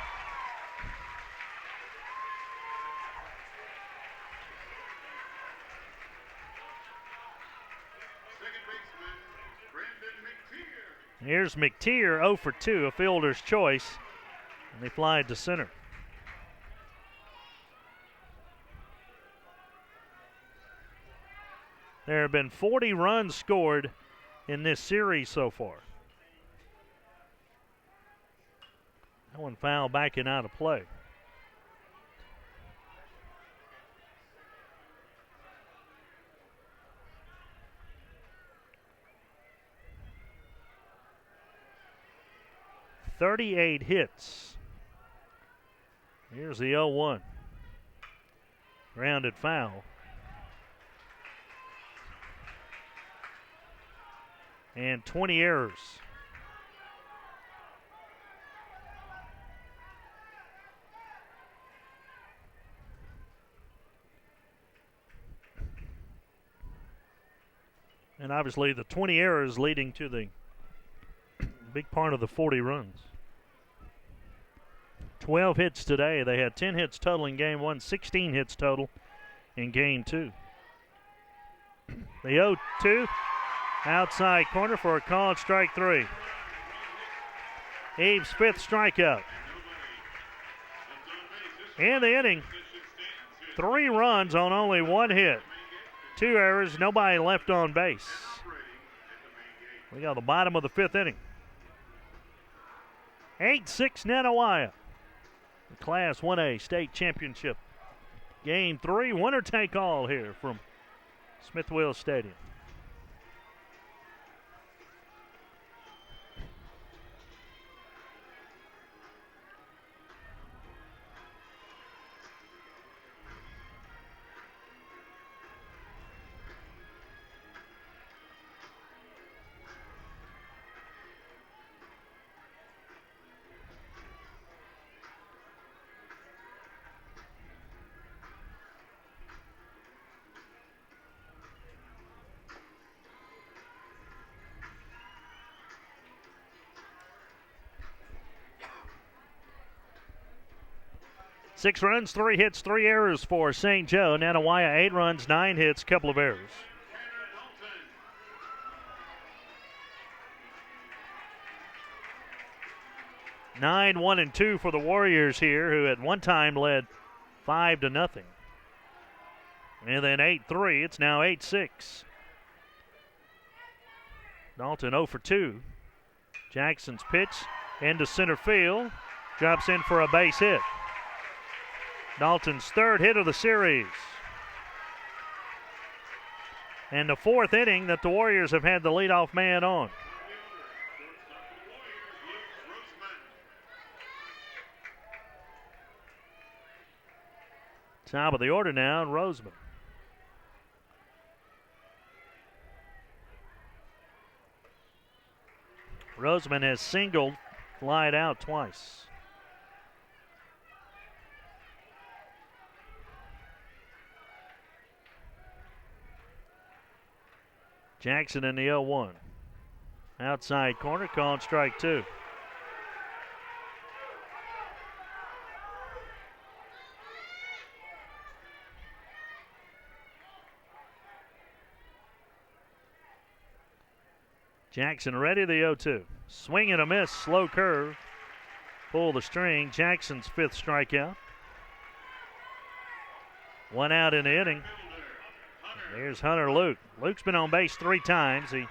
Here's McTeer, 0 for 2, a fielder's choice, and they fly it to center. There have been 40 runs scored in this series so far. That one foul back and out of play. .38 hits. Here's the 0-1. Grounded foul. and 20 errors. And obviously the 20 errors leading to the big part of the 40 runs. 12 hits today. They had 10 hits total in game one, 16 hits total in game two. The 0-2, outside corner for a called strike three. Abe's fifth strikeout. In the inning, 3 runs on only 1 hit. 2 errors, nobody left on base. We got the bottom of the 5th inning. 8-6 Nanih. The Class 1A State Championship. Game 3, winner take all here from Smith-Wills Stadium. Six runs, 3 hits, 3 errors for St. Joe. Nanih 8 runs, 9 hits, couple of errors. Nine, 1, and 2 for the Warriors here, who at one time led 5-0. And then 8-3. It's now 8-6. Dalton 0 for 2. Jackson's pitch into center field. Drops in for a base hit. Dalton's 3rd hit of the series. And the 4th inning that the Warriors have had the leadoff man on. Top of the order now, Roseman. Roseman has singled, flied out twice. Jackson in the 0-1. Outside corner, called strike 2. Jackson ready, the 0-2. Swing and a miss, slow curve. Pull the string, Jackson's 5th strikeout. 1 out in the inning. There's Hunter Luke. Luke's been on base 3 times. He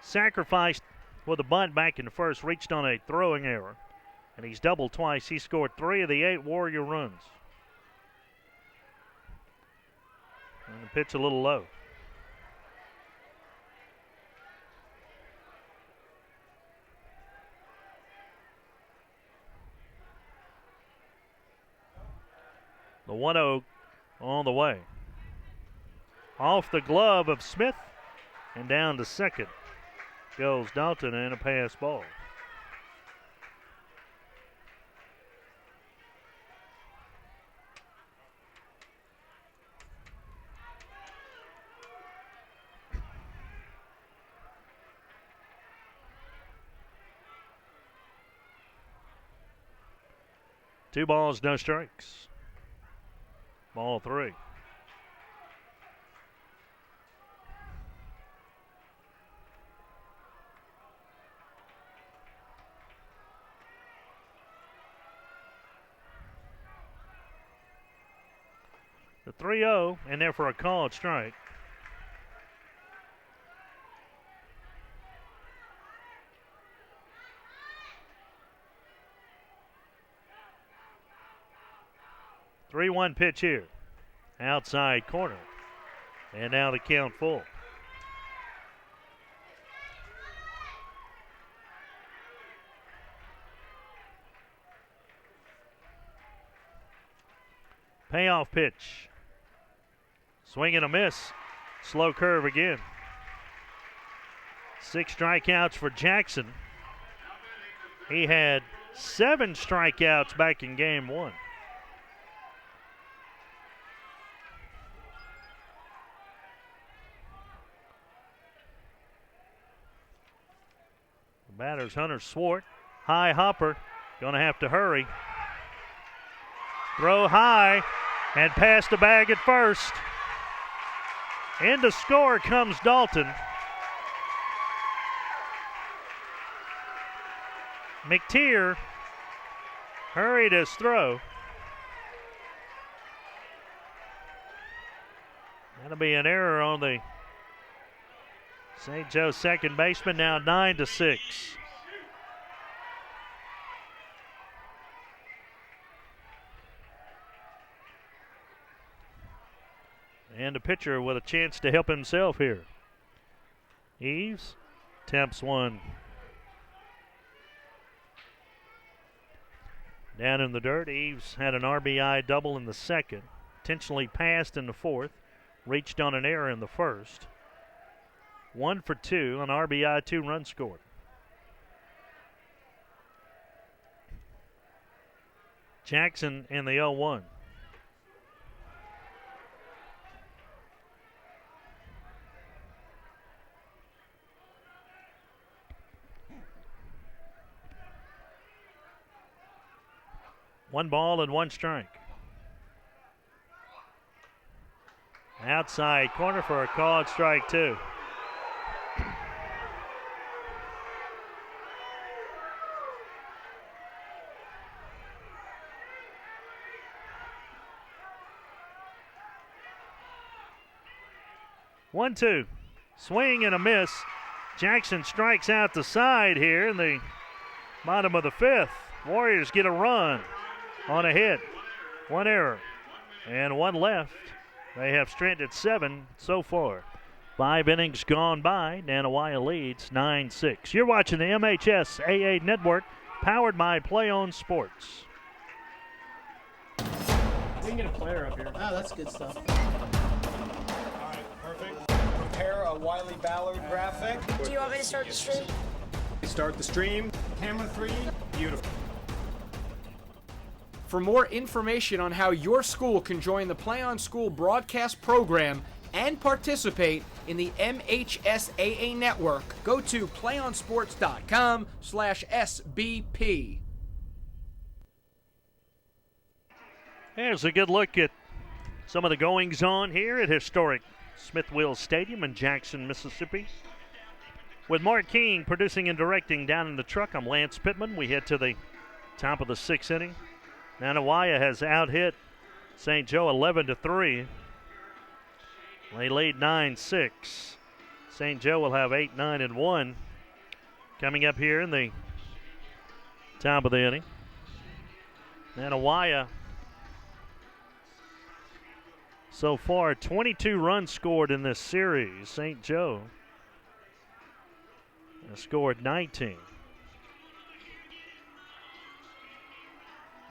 sacrificed with a bunt back in the first, reached on a throwing error, and he's doubled twice. He scored 3 of the 8 Warrior runs. And the pitch a little low. The 1-0 on the way. Off the glove of Smith and down to second goes Dalton and a pass ball. Two balls, no strikes. Ball 3. The 3-0, and there for a called strike. The 3-1 pitch here. Outside corner. And now the count full. Payoff pitch. Swing and a miss. Slow curve again. 6 strikeouts for Jackson. He had 7 strikeouts back in game 1. The batter's Hunter Swart. High hopper. Going to have to hurry. Throw high and past the bag at first. In to score comes Dalton. McTeer hurried his throw. That'll be an error on the St. Joe second baseman, now 9-6. And the pitcher with a chance to help himself here. Eves attempts one. Down in the dirt, Eves had an RBI double in the second, intentionally passed in the fourth, reached on an error in the first. 1 for 2, an RBI, 2 runs scored. Jackson in the 0-1. One ball and 1 strike. Outside corner for a called strike 2. One, 2. Swing and a miss. Jackson strikes out the side here in the bottom of the 5th. Warriors get a run on a hit. 1 error and 1 left. They have stranded 7 so far. 5 innings gone by. Nanih leads 9-6. You're watching the MHSAA Network, powered by Play On Sports. We can get a player up here. Oh, that's good stuff. All right, perfect. Prepare a Wiley Ballard graphic. Do you want me to start the stream? Start the stream. Camera 3. Beautiful. For more information on how your school can join the Play On School broadcast program and participate in the MHSAA network, go to playonsports.com/SBP. There's a good look at some of the goings on here at historic Smith Wills Stadium in Jackson, Mississippi. With Mark King producing and directing down in the truck, I'm Lance Pittman. We head to the top of the 6th inning. Nanih has out-hit St. Joe 11-3. They lead 9-6. St. Joe will have 8, 9, and 1 coming up here in the top of the inning. Nanih so far 22 runs scored in this series. St. Joe has scored 19.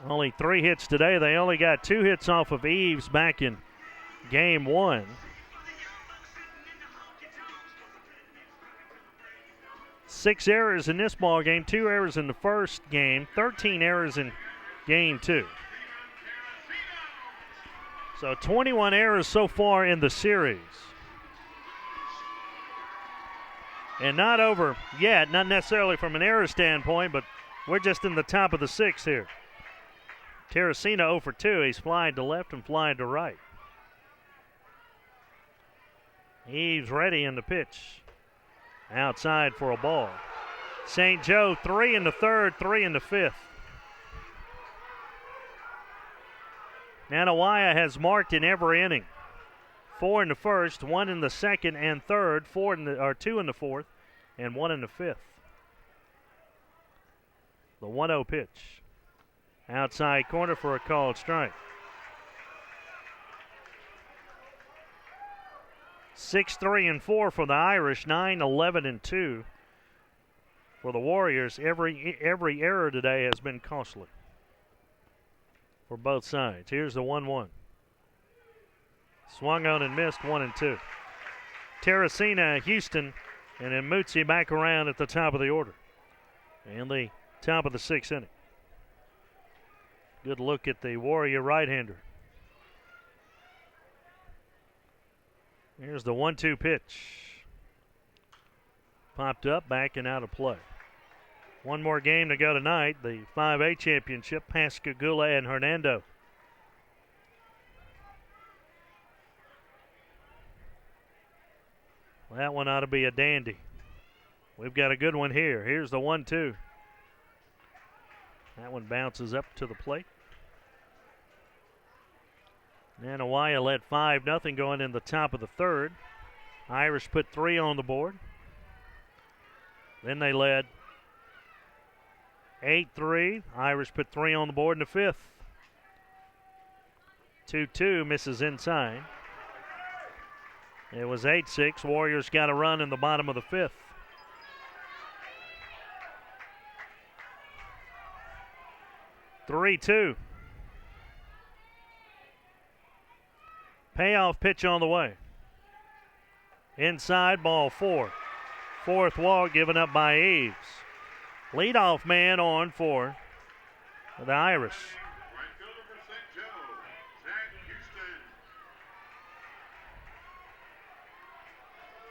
Only 3 hits today. They only got 2 hits off of Eves back in game 1. 6 errors in this ball game, 2 errors in the first game, 13 errors in game 2. So 21 errors so far in the series. And not over yet, not necessarily from an error standpoint, but we're just in the top of the 6th here. Teresina 0 for 2. He's flying to left and flying to right. Eves ready in the pitch. Outside for a ball. St. Joe 3 in the 3rd, 3 in the 5th. Nanih has marked in every inning. 4 in the 1st, 1 in the 2nd and 3rd, 2 in the 4th, and 1 in the 5th. The 1-0 pitch. Outside corner for a called strike. 6, 3, and 4 for the Irish. 9, 11, and 2 for the Warriors. Every error today has been costly for both sides. Here's the 1-1. Swung on and missed. 1 and 2. Teresina Houston And then Mutsi back around at the top of the order. And the top of the 6th inning. Good look at the Warrior right-hander. Here's the 1-2 pitch. Popped up, back and out of play. One more game to go tonight. The 5A championship, Pascagoula and Hernando. Well, that one ought to be a dandy. We've got a good one here. Here's the 1-2. That one bounces up to the plate. Nanih led 5-0 going in the top of the 3rd. Irish put 3 on the board. Then they led 8-3. Irish put 3 on the board in the 5th. 2-2 misses inside. It was 8-6. Warriors got a run in the bottom of the 5th. Three-two. Payoff pitch on the way. Inside, ball 4. 4th walk given up by Eves. Leadoff man on for the Irish. Right fielder for St. Joe, Zach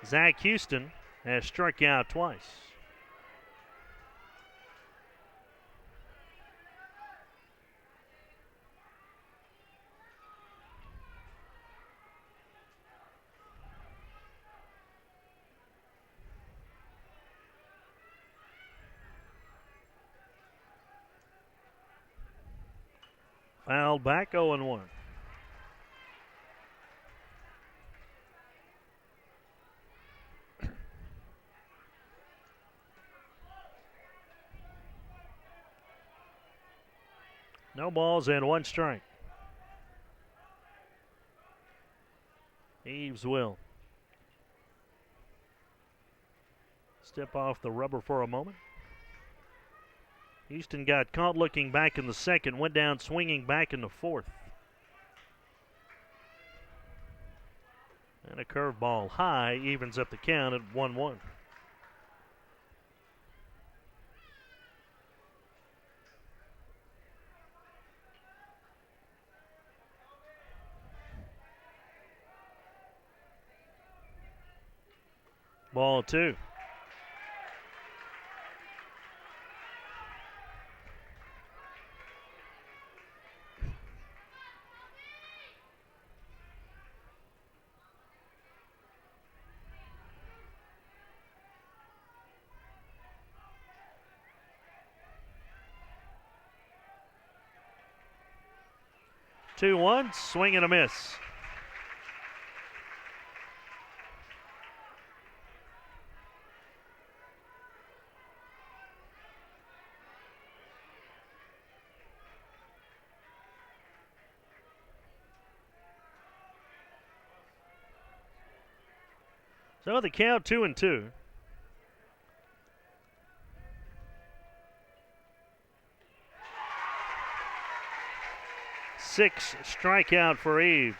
Houston. Zach Houston has struck out twice. Fouled back, 0-1. No balls and 1 strike. Eves will step off the rubber for a moment. Houston got caught looking back in the 2nd, went down swinging back in the 4th. And a curveball high evens up the count at 1-1. Ball 2. Two one, swing and a miss. So the count 2-2. Six strikeout for Eves.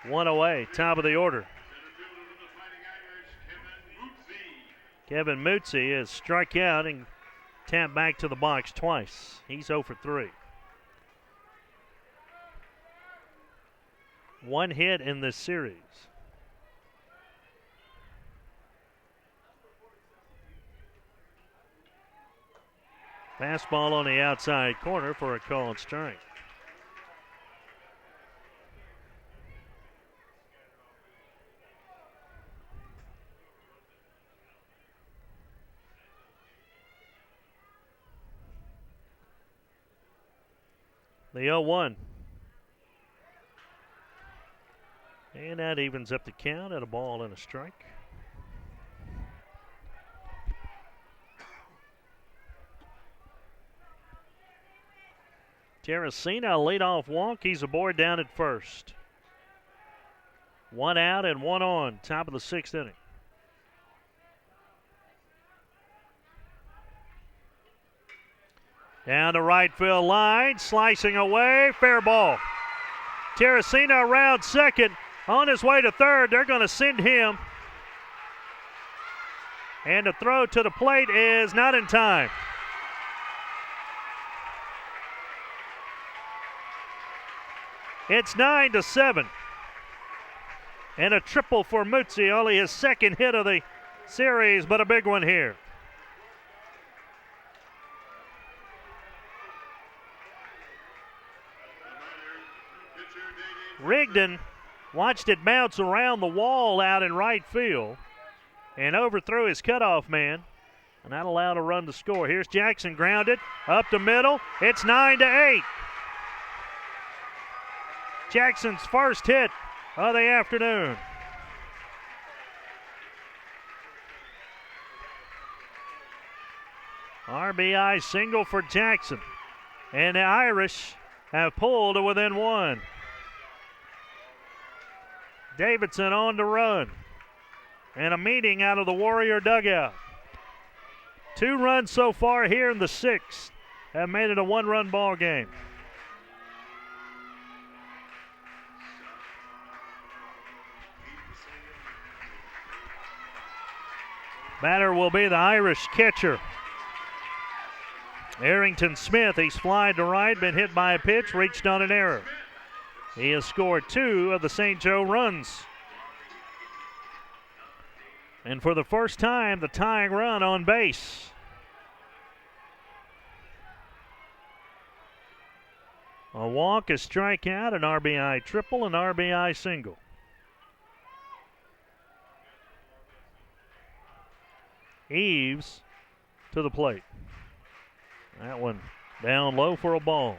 1 away, top of the order. Kevin Mutsi has struck out and tapped back to the box twice. He's 0 for 3. 1 hit in this series. Fastball on the outside corner for a called strike. The 0-1. And that evens up the count at a ball and a strike. Teresina leadoff walk. He's aboard down at first. 1 out and 1 on. Top of the 6th inning. Down the right field line. Slicing away. Fair ball. Teresina around second. On his way to third. They're going to send him And the throw to the plate is not in time. It's 9-7. And a triple for Mutzi, only his second hit of the series, but a big one here. Rigdon watched it bounce around the wall out in right field and overthrew his cutoff man, and that allowed a run to score. Here's Jackson grounded up the middle. It's 9-8. Jackson's first hit of the afternoon. RBI single for Jackson, and the Irish have pulled to within one. Davidson on the run, and a meeting out of the Warrior dugout. 2 runs so far here in the 6th have made it a 1-run ball game. Batter will be the Irish catcher, Arrington Smith. He's flied to right, been hit by a pitch, reached on an error. He has scored 2 of the St. Joe runs. And for the first time, the tying run on base. A walk, a strikeout, an RBI triple, an RBI single. Eves to the plate. That one down low for a ball.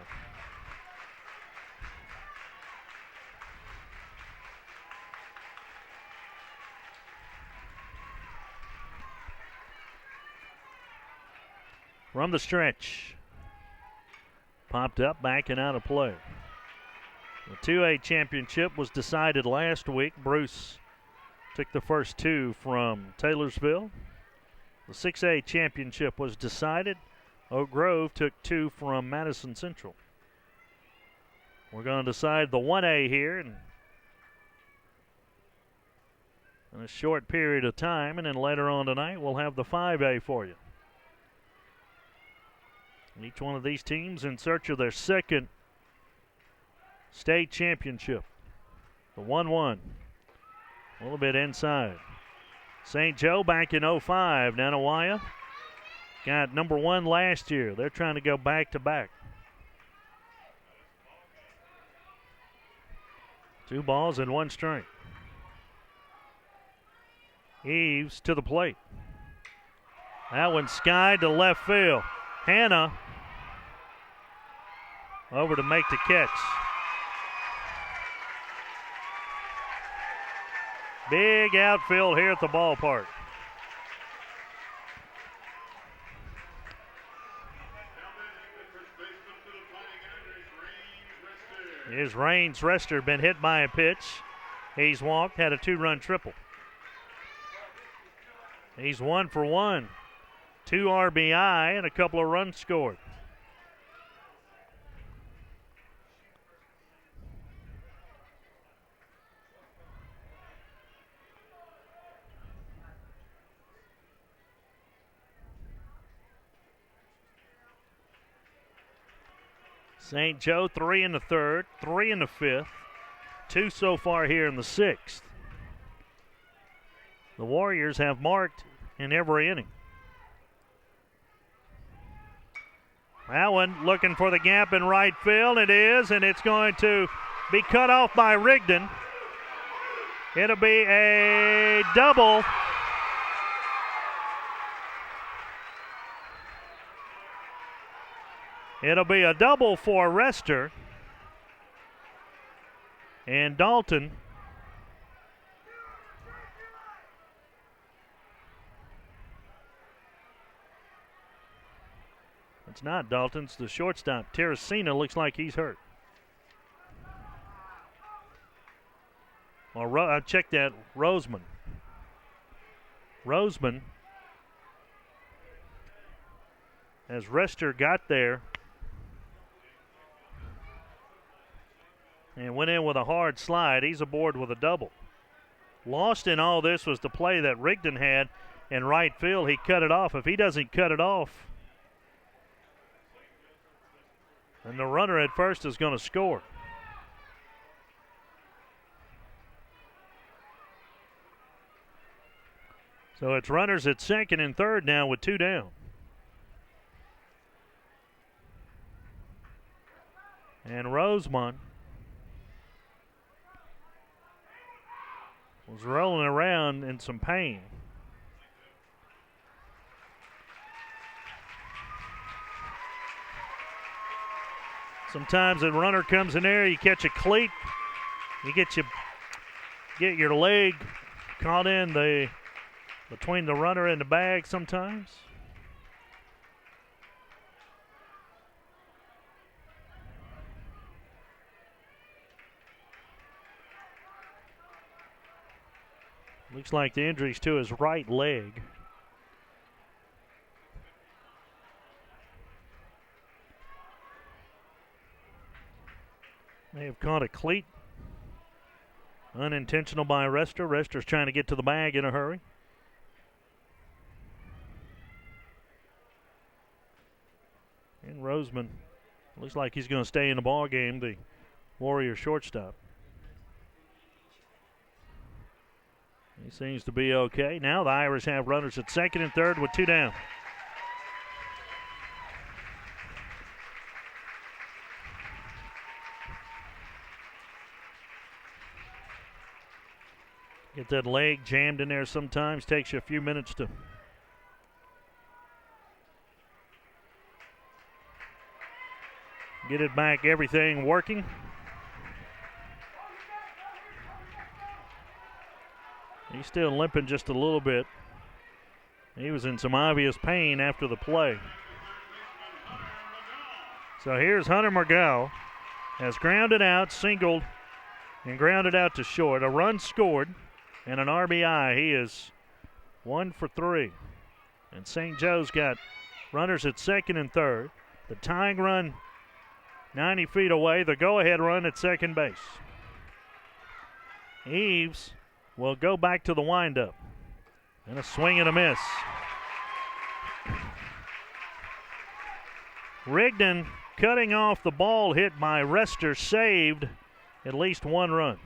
From the stretch. Popped up, backing out of play. The 2A championship was decided last week. Bruce took the first 2 from Taylorsville. The 6A championship was decided. Oak Grove took 2 from Madison Central. We're going to decide the 1A here in a short period of time, and then later on tonight we'll have the 5A for you. Each one of these teams in search of their second state championship. The 1-1. A little bit inside. St. Joe back in 05. Nanih Waiya got number 1 last year. They're trying to go back-to-back. 2 balls and 1 strike. Eves to the plate. That one skied to left field. Hannah over to make the catch. Big outfield here at the ballpark. Here's Raines Rester, been hit by a pitch. He's walked, had a 2-run triple. He's 1 for 1. 2 RBI and a couple of runs scored. St. Joe 3 in the 3rd, 3 in the 5th, 2 so far here in the 6th. The Warriors have marked in every inning. That one looking for the gap in right field. It is, and it's going to be cut off by Rigdon. It'll be a double. It'll be a double for Rester. And Dalton it's not Dalton's the shortstop. Teresina looks like he's hurt. Well, I checked that. Roseman. As Rester got there and went in with a hard slide, he's aboard with a double. Lost in all this was the play that Rigdon had in right field. He cut it off. If he doesn't cut it off, then the runner at first is going to score. So it's runners at second and third now with 2 down. And Rosemont was rolling around in some pain. Sometimes a runner comes in there, you catch a cleat, you get your leg caught in between the runner and the bag sometimes. Looks like the injury's to his right leg. May have caught a cleat. Unintentional by Rester. Rester's trying to get to the bag in a hurry. And Roseman looks like he's going to stay in the ball game, the Warrior shortstop. He seems to be okay. Now the Irish have runners at second and third with 2 down. Get that leg jammed in there sometimes. Takes you a few minutes to get it back, everything working. He's still limping just a little bit. He was in some obvious pain after the play. So here's Hunter Margal. Has grounded out, singled, and grounded out to short. A run scored and an RBI. He is 1 for 3. And St. Joe's got runners at second and third. The tying run 90 feet away. The go-ahead run at second base. Eves will go back to the windup. And a swing and a miss. Rigdon cutting off the ball hit by Rester saved at least 1 run.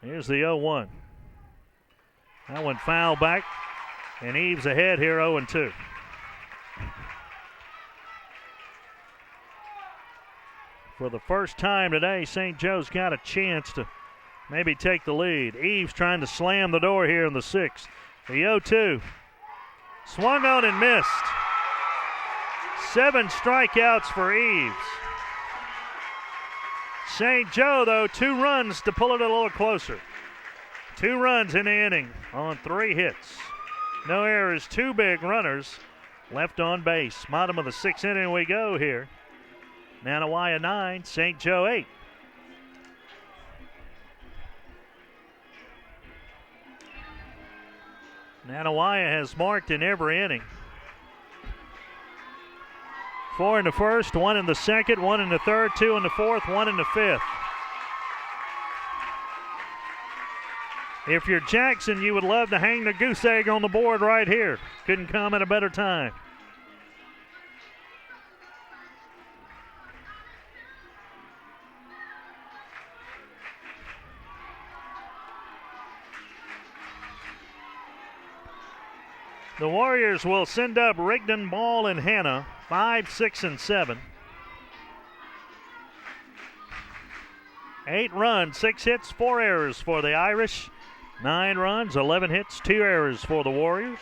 Here's the 0-1. That one foul back, and Eves ahead here 0-2. For the first time today, St. Joe's got a chance to maybe take the lead. Eves trying to slam the door here in the 6th. The 0-2. Swung on and missed. 7 strikeouts for Eves. St. Joe, though, 2 runs to pull it a little closer. 2 runs in the inning on 3 hits. No errors, 2 big runners left on base. Bottom of the 6th inning we go here. Nanih 9, St. Joe 8. Nanih has marked in every inning. 4 in the first, 1 in the second, 1 in the third, 2 in the fourth, 1 in the 5th. If you're Jackson, you would love to hang the goose egg on the board right here. Couldn't come at a better time. The Warriors will send up Rigdon, Ball, and Hanna, 5, 6, and 7. 8 runs, 6 hits, 4 errors for the Irish. 9 runs, 11 hits, 2 errors for the Warriors.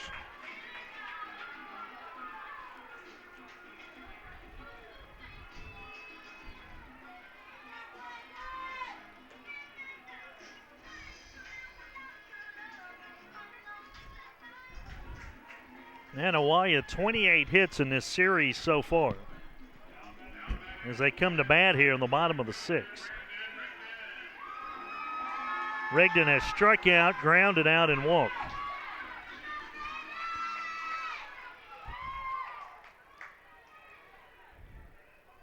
Nanih 28 hits in this series so far as they come to bat here in the bottom of the 6th. Rigdon has struck out, grounded out, and walked.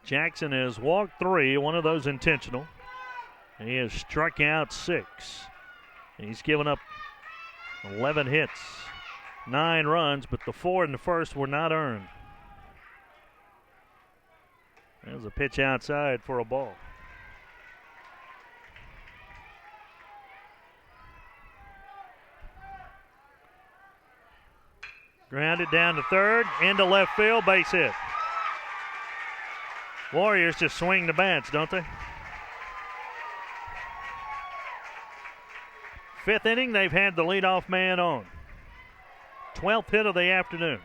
Jackson has walked 3, one of those intentional. He has struck out 6. He's given up 11 hits. 9 runs, but the 4 in the first were not earned. There's a pitch outside for a ball. Grounded down to third, into left field, base hit. Warriors just swing the bats, don't they? 5th inning, they've had the leadoff man on. 12th hit of the afternoon.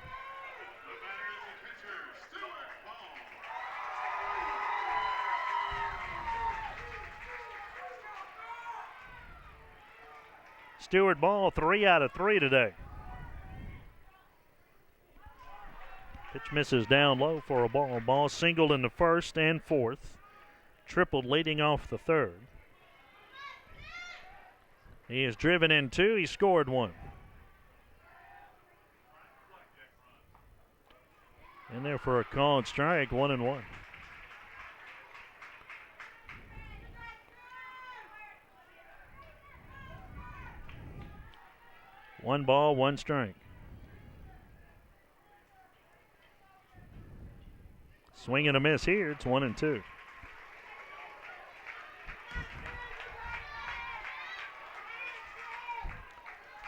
Stewart Ball, 3 out of 3 today. Pitch misses down low for a ball. Ball singled in the first and fourth. Tripled leading off the third. He has driven in 2. He scored 1. In there for a called strike, 1-1. One ball, 1 strike. Swing and a miss here. It's 1-2.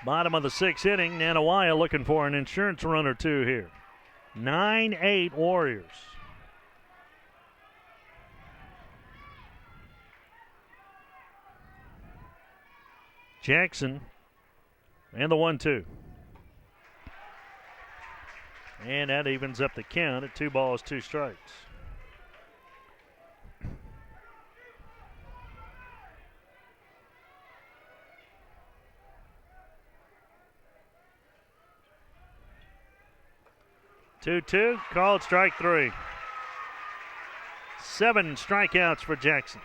Bottom of the 6th inning, Nanih looking for an insurance run or 2 here. 9-8 Warriors. Jackson and the 1-2. And that evens up the count at 2 balls, 2 strikes. Two, called strike 3. 7 strikeouts for Jackson.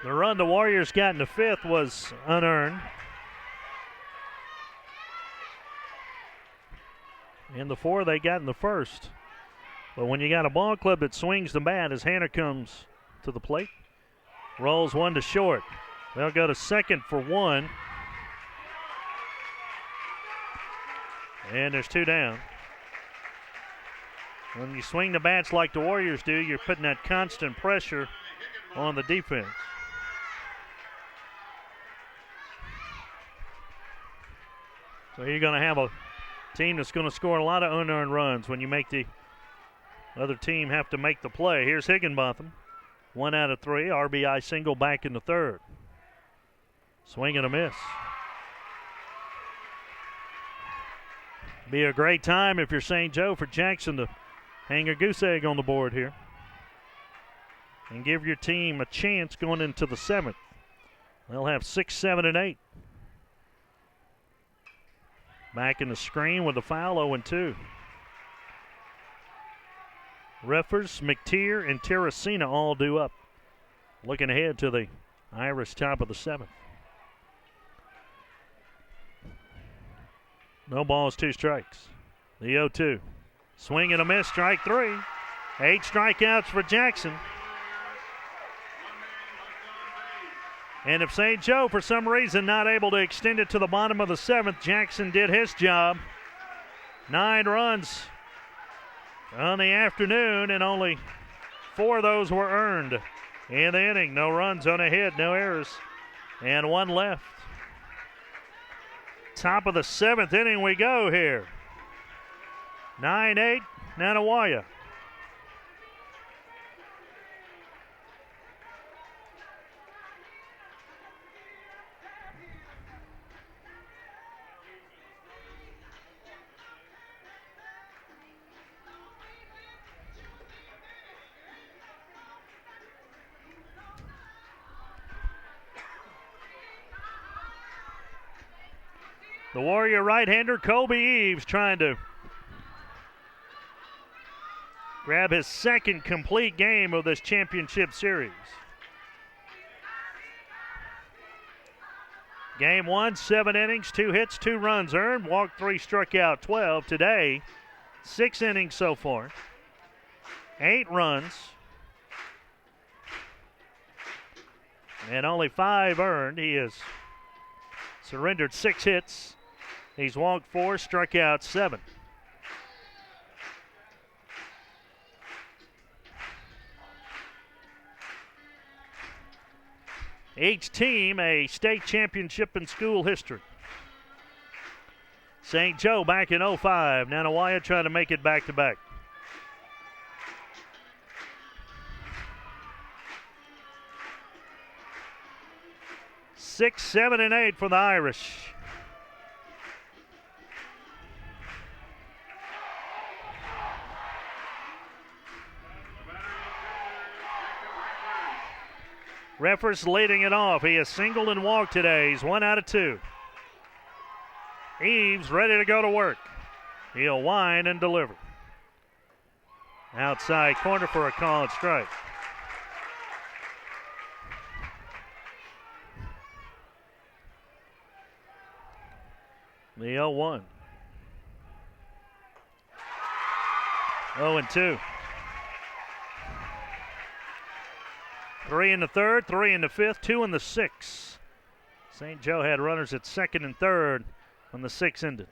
The run the Warriors got in the 5th was unearned. And the 4 they got in the first. But when you got a ball club that swings the bat as Hanner comes to the plate, rolls 1 to short. They'll go to second for 1. And there's 2 down. When you swing the bats like the Warriors do, you're putting that constant pressure on the defense. So you're going to have a team that's going to score a lot of unearned runs when you make the other team have to make the play. Here's Higginbotham. 1 out of 3. RBI single back in the 3rd. Swing and a miss. Be a great time if you're St. Joe for Jackson to hang a goose egg on the board here and give your team a chance going into the 7th. They'll have 6, 7, and 8. Back in the screen with a foul, 0-2. Reffers, McTeer, and Terracina all due up. Looking ahead to the Irish top of the 7th. No balls, 2 strikes. The 0-2. Swing and a miss, strike 3. 8 strikeouts for Jackson. And if St. Joe, for some reason, not able to extend it to the bottom of the 7th, Jackson did his job. 9 runs on the afternoon, and only 4 of those were earned in the inning. No runs on a hit, no errors, and 1 left. Top of the 7th inning we go here. 9-8, Nanih. The Warrior right-hander Kobe Eves trying to grab his 2nd complete game of this championship series. Game 1, 7 innings, 2 hits, 2 runs earned, walked 3, struck out 12. Today, 6 innings so far, 8 runs, and only 5 earned. He has Surrendered 6 hits. He's walked 4, struck out 7. Each team a state championship in school history. St. Joe back in 05. Nanih trying to make it back-to-back. Six, 7, and 8 for the Irish. Reffers leading it off. He has singled and walked today. He's 1 out of 2. Eves ready to go to work. He'll wind and deliver. Outside corner for a called strike. The 0-1. 0-2. 3 in the third, 3 in the fifth, 2 in the sixth. St. Joe had runners at second and third when the sixth ended.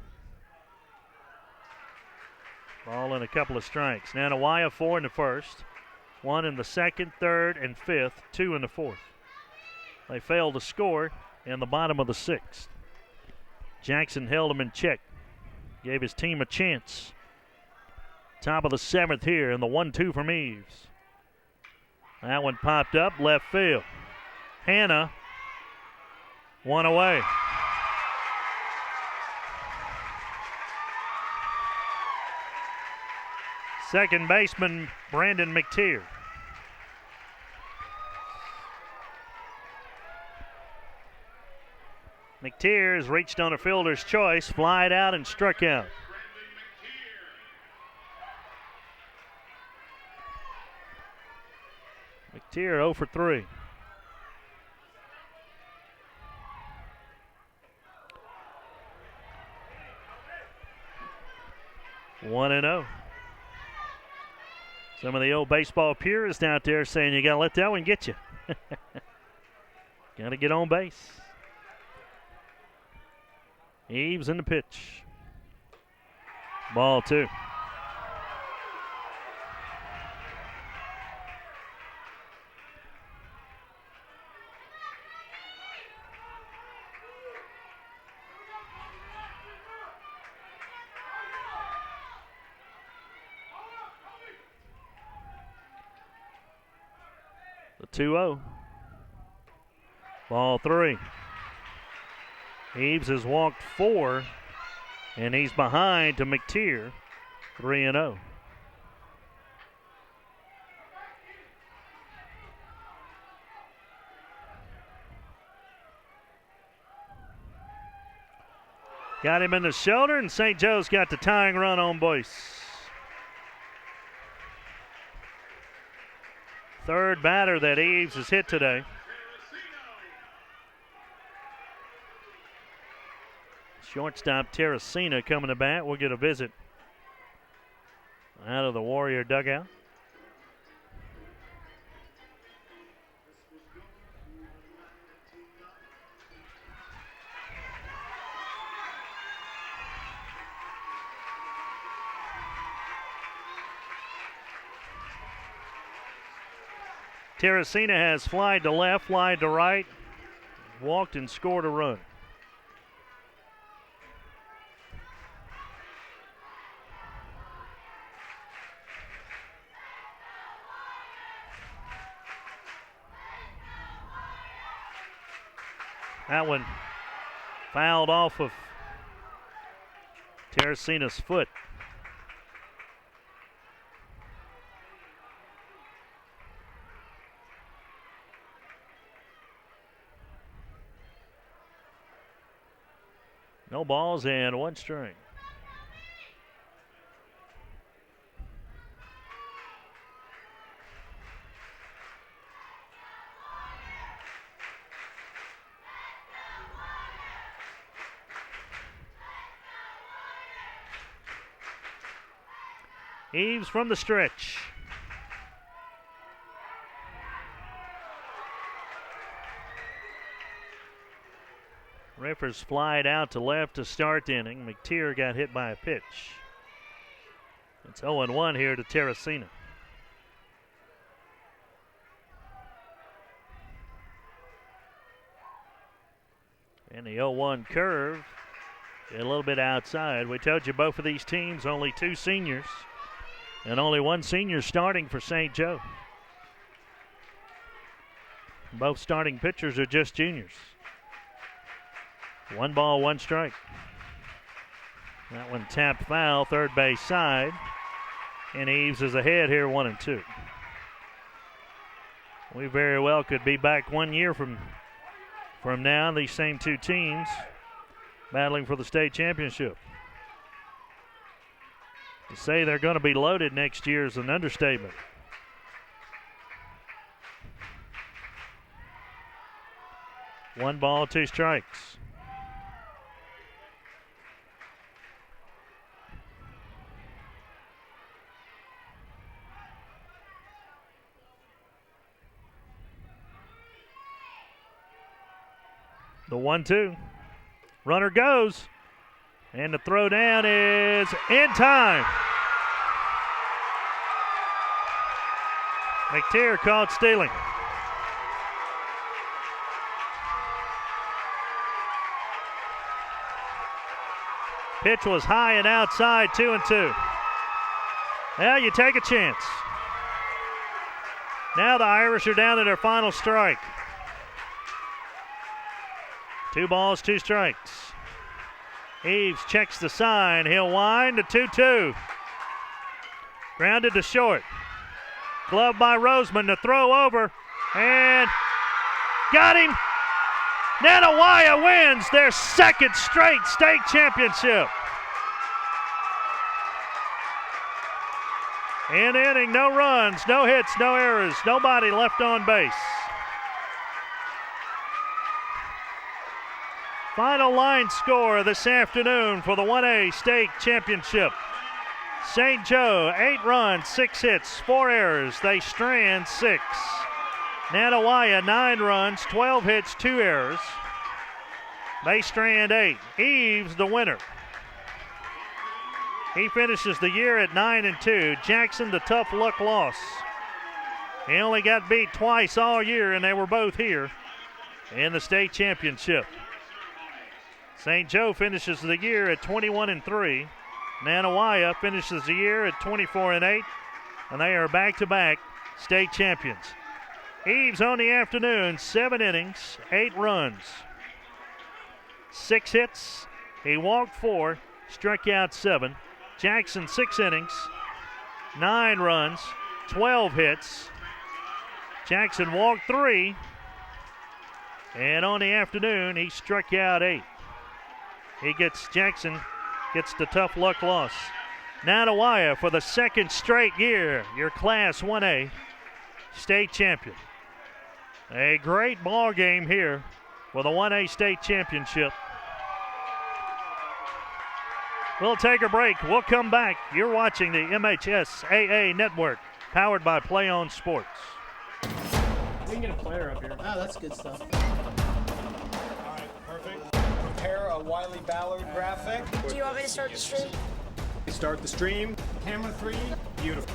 Ball and a couple of strikes. Nanih 4 in the first, 1 in the second, third, and fifth, 2 in the fourth. They failed to score in the bottom of the sixth. Jackson held him in check, gave his team a chance. Top of the seventh here, and the 1-2 from Eves. That one popped up left field. Hannah, 1 away. Second baseman Brandon McTeer. McTeer has reached on a fielder's choice, flied out and struck out. McTeer 0 for 3. One and 0. Some of the old baseball purists out there saying you got to let that one get you. Got to get on base. Eves in the pitch. Ball 2. The 2-0. Ball 3. Eves has walked 4, and he's behind to McTeer, 3-0. Got him in the shoulder, and St. Joe's got the tying run on base. Third batter that Eves has hit today. Shortstop Terracina coming to bat. We'll get a visit out of the Warrior dugout. Terracina has flied to left, flied to right, walked and scored a run. That one fouled off of Terracina's foot. No balls and 1 strike. Eves from the stretch. Whiffers flied out to left to start the inning. McTeer got hit by a pitch. It's 0-1 here to Terracina. And the 0-1 curve, a little bit outside. We told you both of these teams, only two seniors, and only one senior starting for St. Joe. Both starting pitchers are just juniors. 1 ball, 1 strike. That one tapped foul, third base side. And Eves is ahead here, 1-2. We very well could be back 1 year from now, these same two teams battling for the state championship. To say they're going to be loaded next year is an understatement. One ball, 2 strikes. The 1-2. Runner goes. And the throw down is in time. McTeer caught stealing. Pitch was high and outside, 2-2. Well, you take a chance. Now the Irish are down to their final strike. 2 balls, 2 strikes. Eves checks the sign. He'll wind to 2-2. Grounded to short. Glove by Roseman. The throw over. And got him. Nanih wins their second straight state championship. In the inning, no runs, no hits, no errors, nobody left on base. Final line score this afternoon for the 1A state championship. St. Joe, 8 runs, 6 hits, 4 errors. They strand 6. Nanih, 9 runs, 12 hits, 2 errors. They strand 8. Eves, the winner. He finishes the year at 9-2. Jackson, the tough luck loss. He only got beat twice all year, and they were both here in the state championship. St. Joe finishes the year at 21-3. Nanih finishes the year at 24-8, and they are back-to-back state champions. Eves on the afternoon, 7 innings, 8 runs, 6 hits. He walked 4, struck out 7. Jackson, 6 innings, 9 runs, 12 hits. Jackson walked 3, and on the afternoon, he struck out 8. Jackson gets the tough luck loss. Nanih for the second straight year, your Class 1A state champion. A great ball game here for the 1A state championship. We'll take a break. We'll come back. You're watching the MHSAA Network, powered by Play On Sports. We can get a player up here. Oh, that's good stuff. All right, perfect. Prepare a Wiley Ballard graphic. Do you want me to start the stream? Start the stream. Camera 3. Beautiful.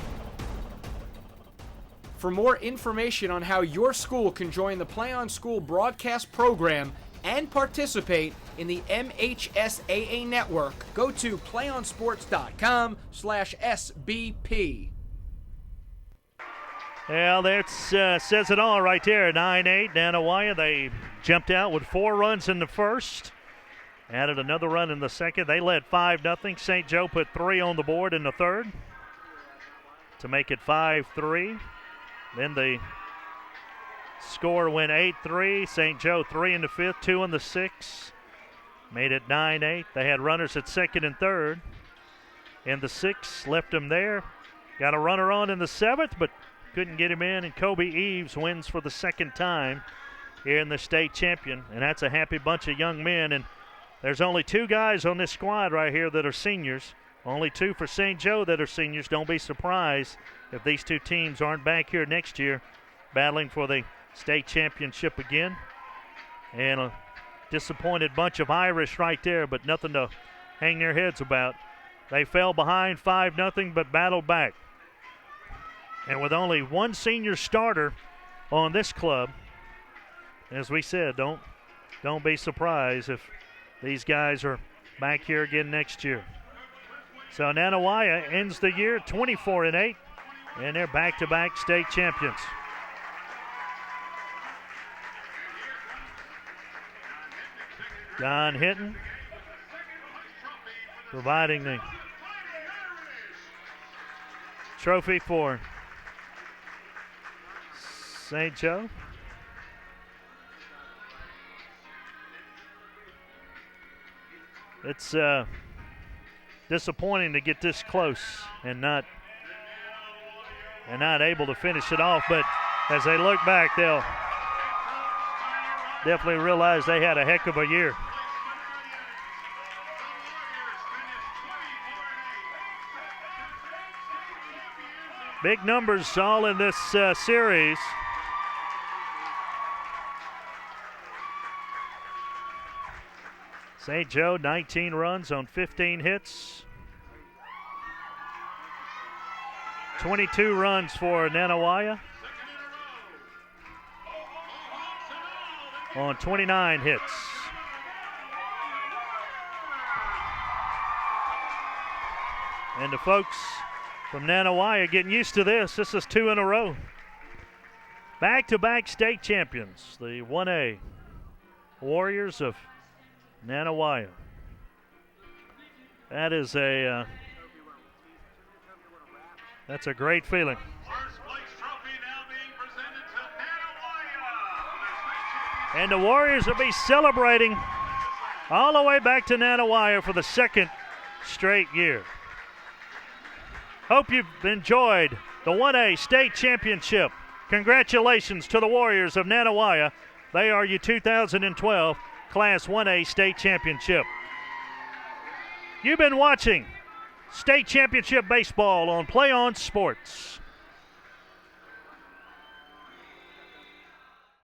For more information on how your school can join the Play On School broadcast program and participate in the MHSAA network, go to playonsports.com/SBP. Well, that says it all right there. 9-8, Nanih, they jumped out with 4 runs in the first. Added another run in the second. They led 5-0. St. Joe put 3 on the board in the third to make it 5-3. Then the score went 8-3. St. Joe 3 in the fifth, 2 in the sixth. Made it 9-8. They had runners at second and third in the sixth. Left them there. Got a runner on in the seventh, but couldn't get him in. And Kobe Eves wins for the second time here in the state champion. And that's a happy bunch of young men. And there's only 2 guys on this squad right here that are seniors. Only 2 for St. Joe that are seniors. Don't be surprised if these 2 teams aren't back here next year battling for the state championship again. And disappointed bunch of Irish right there, but nothing to hang their heads about. They fell behind 5-0, but battled back. And with only one senior starter on this club, as we said, don't be surprised if these guys are back here again next year. So Nanih ends the year 24-8, and they're back-to-back state champions. Don Hinton providing the trophy for St. Joe. It's disappointing to get this close and not able to finish it off, but as they look back, they'll definitely realize they had a heck of a year. Big numbers all in this series. St. Joe, 19 runs on 15 hits. 22 runs for Nanih on 29 hits. And the folks from Nanih are getting used to this. This is 2 in a row. Back-to-back state champions, the 1A Warriors of Nanih. That is that's a great feeling. First place trophy now being presented to Nanih. And the Warriors will be celebrating all the way back to Nanih for the second straight year. Hope you've enjoyed the 1A state championship. Congratulations to the Warriors of Nanih. They are your 2012 Class 1A state championship. You've been watching State Championship Baseball on Play On Sports.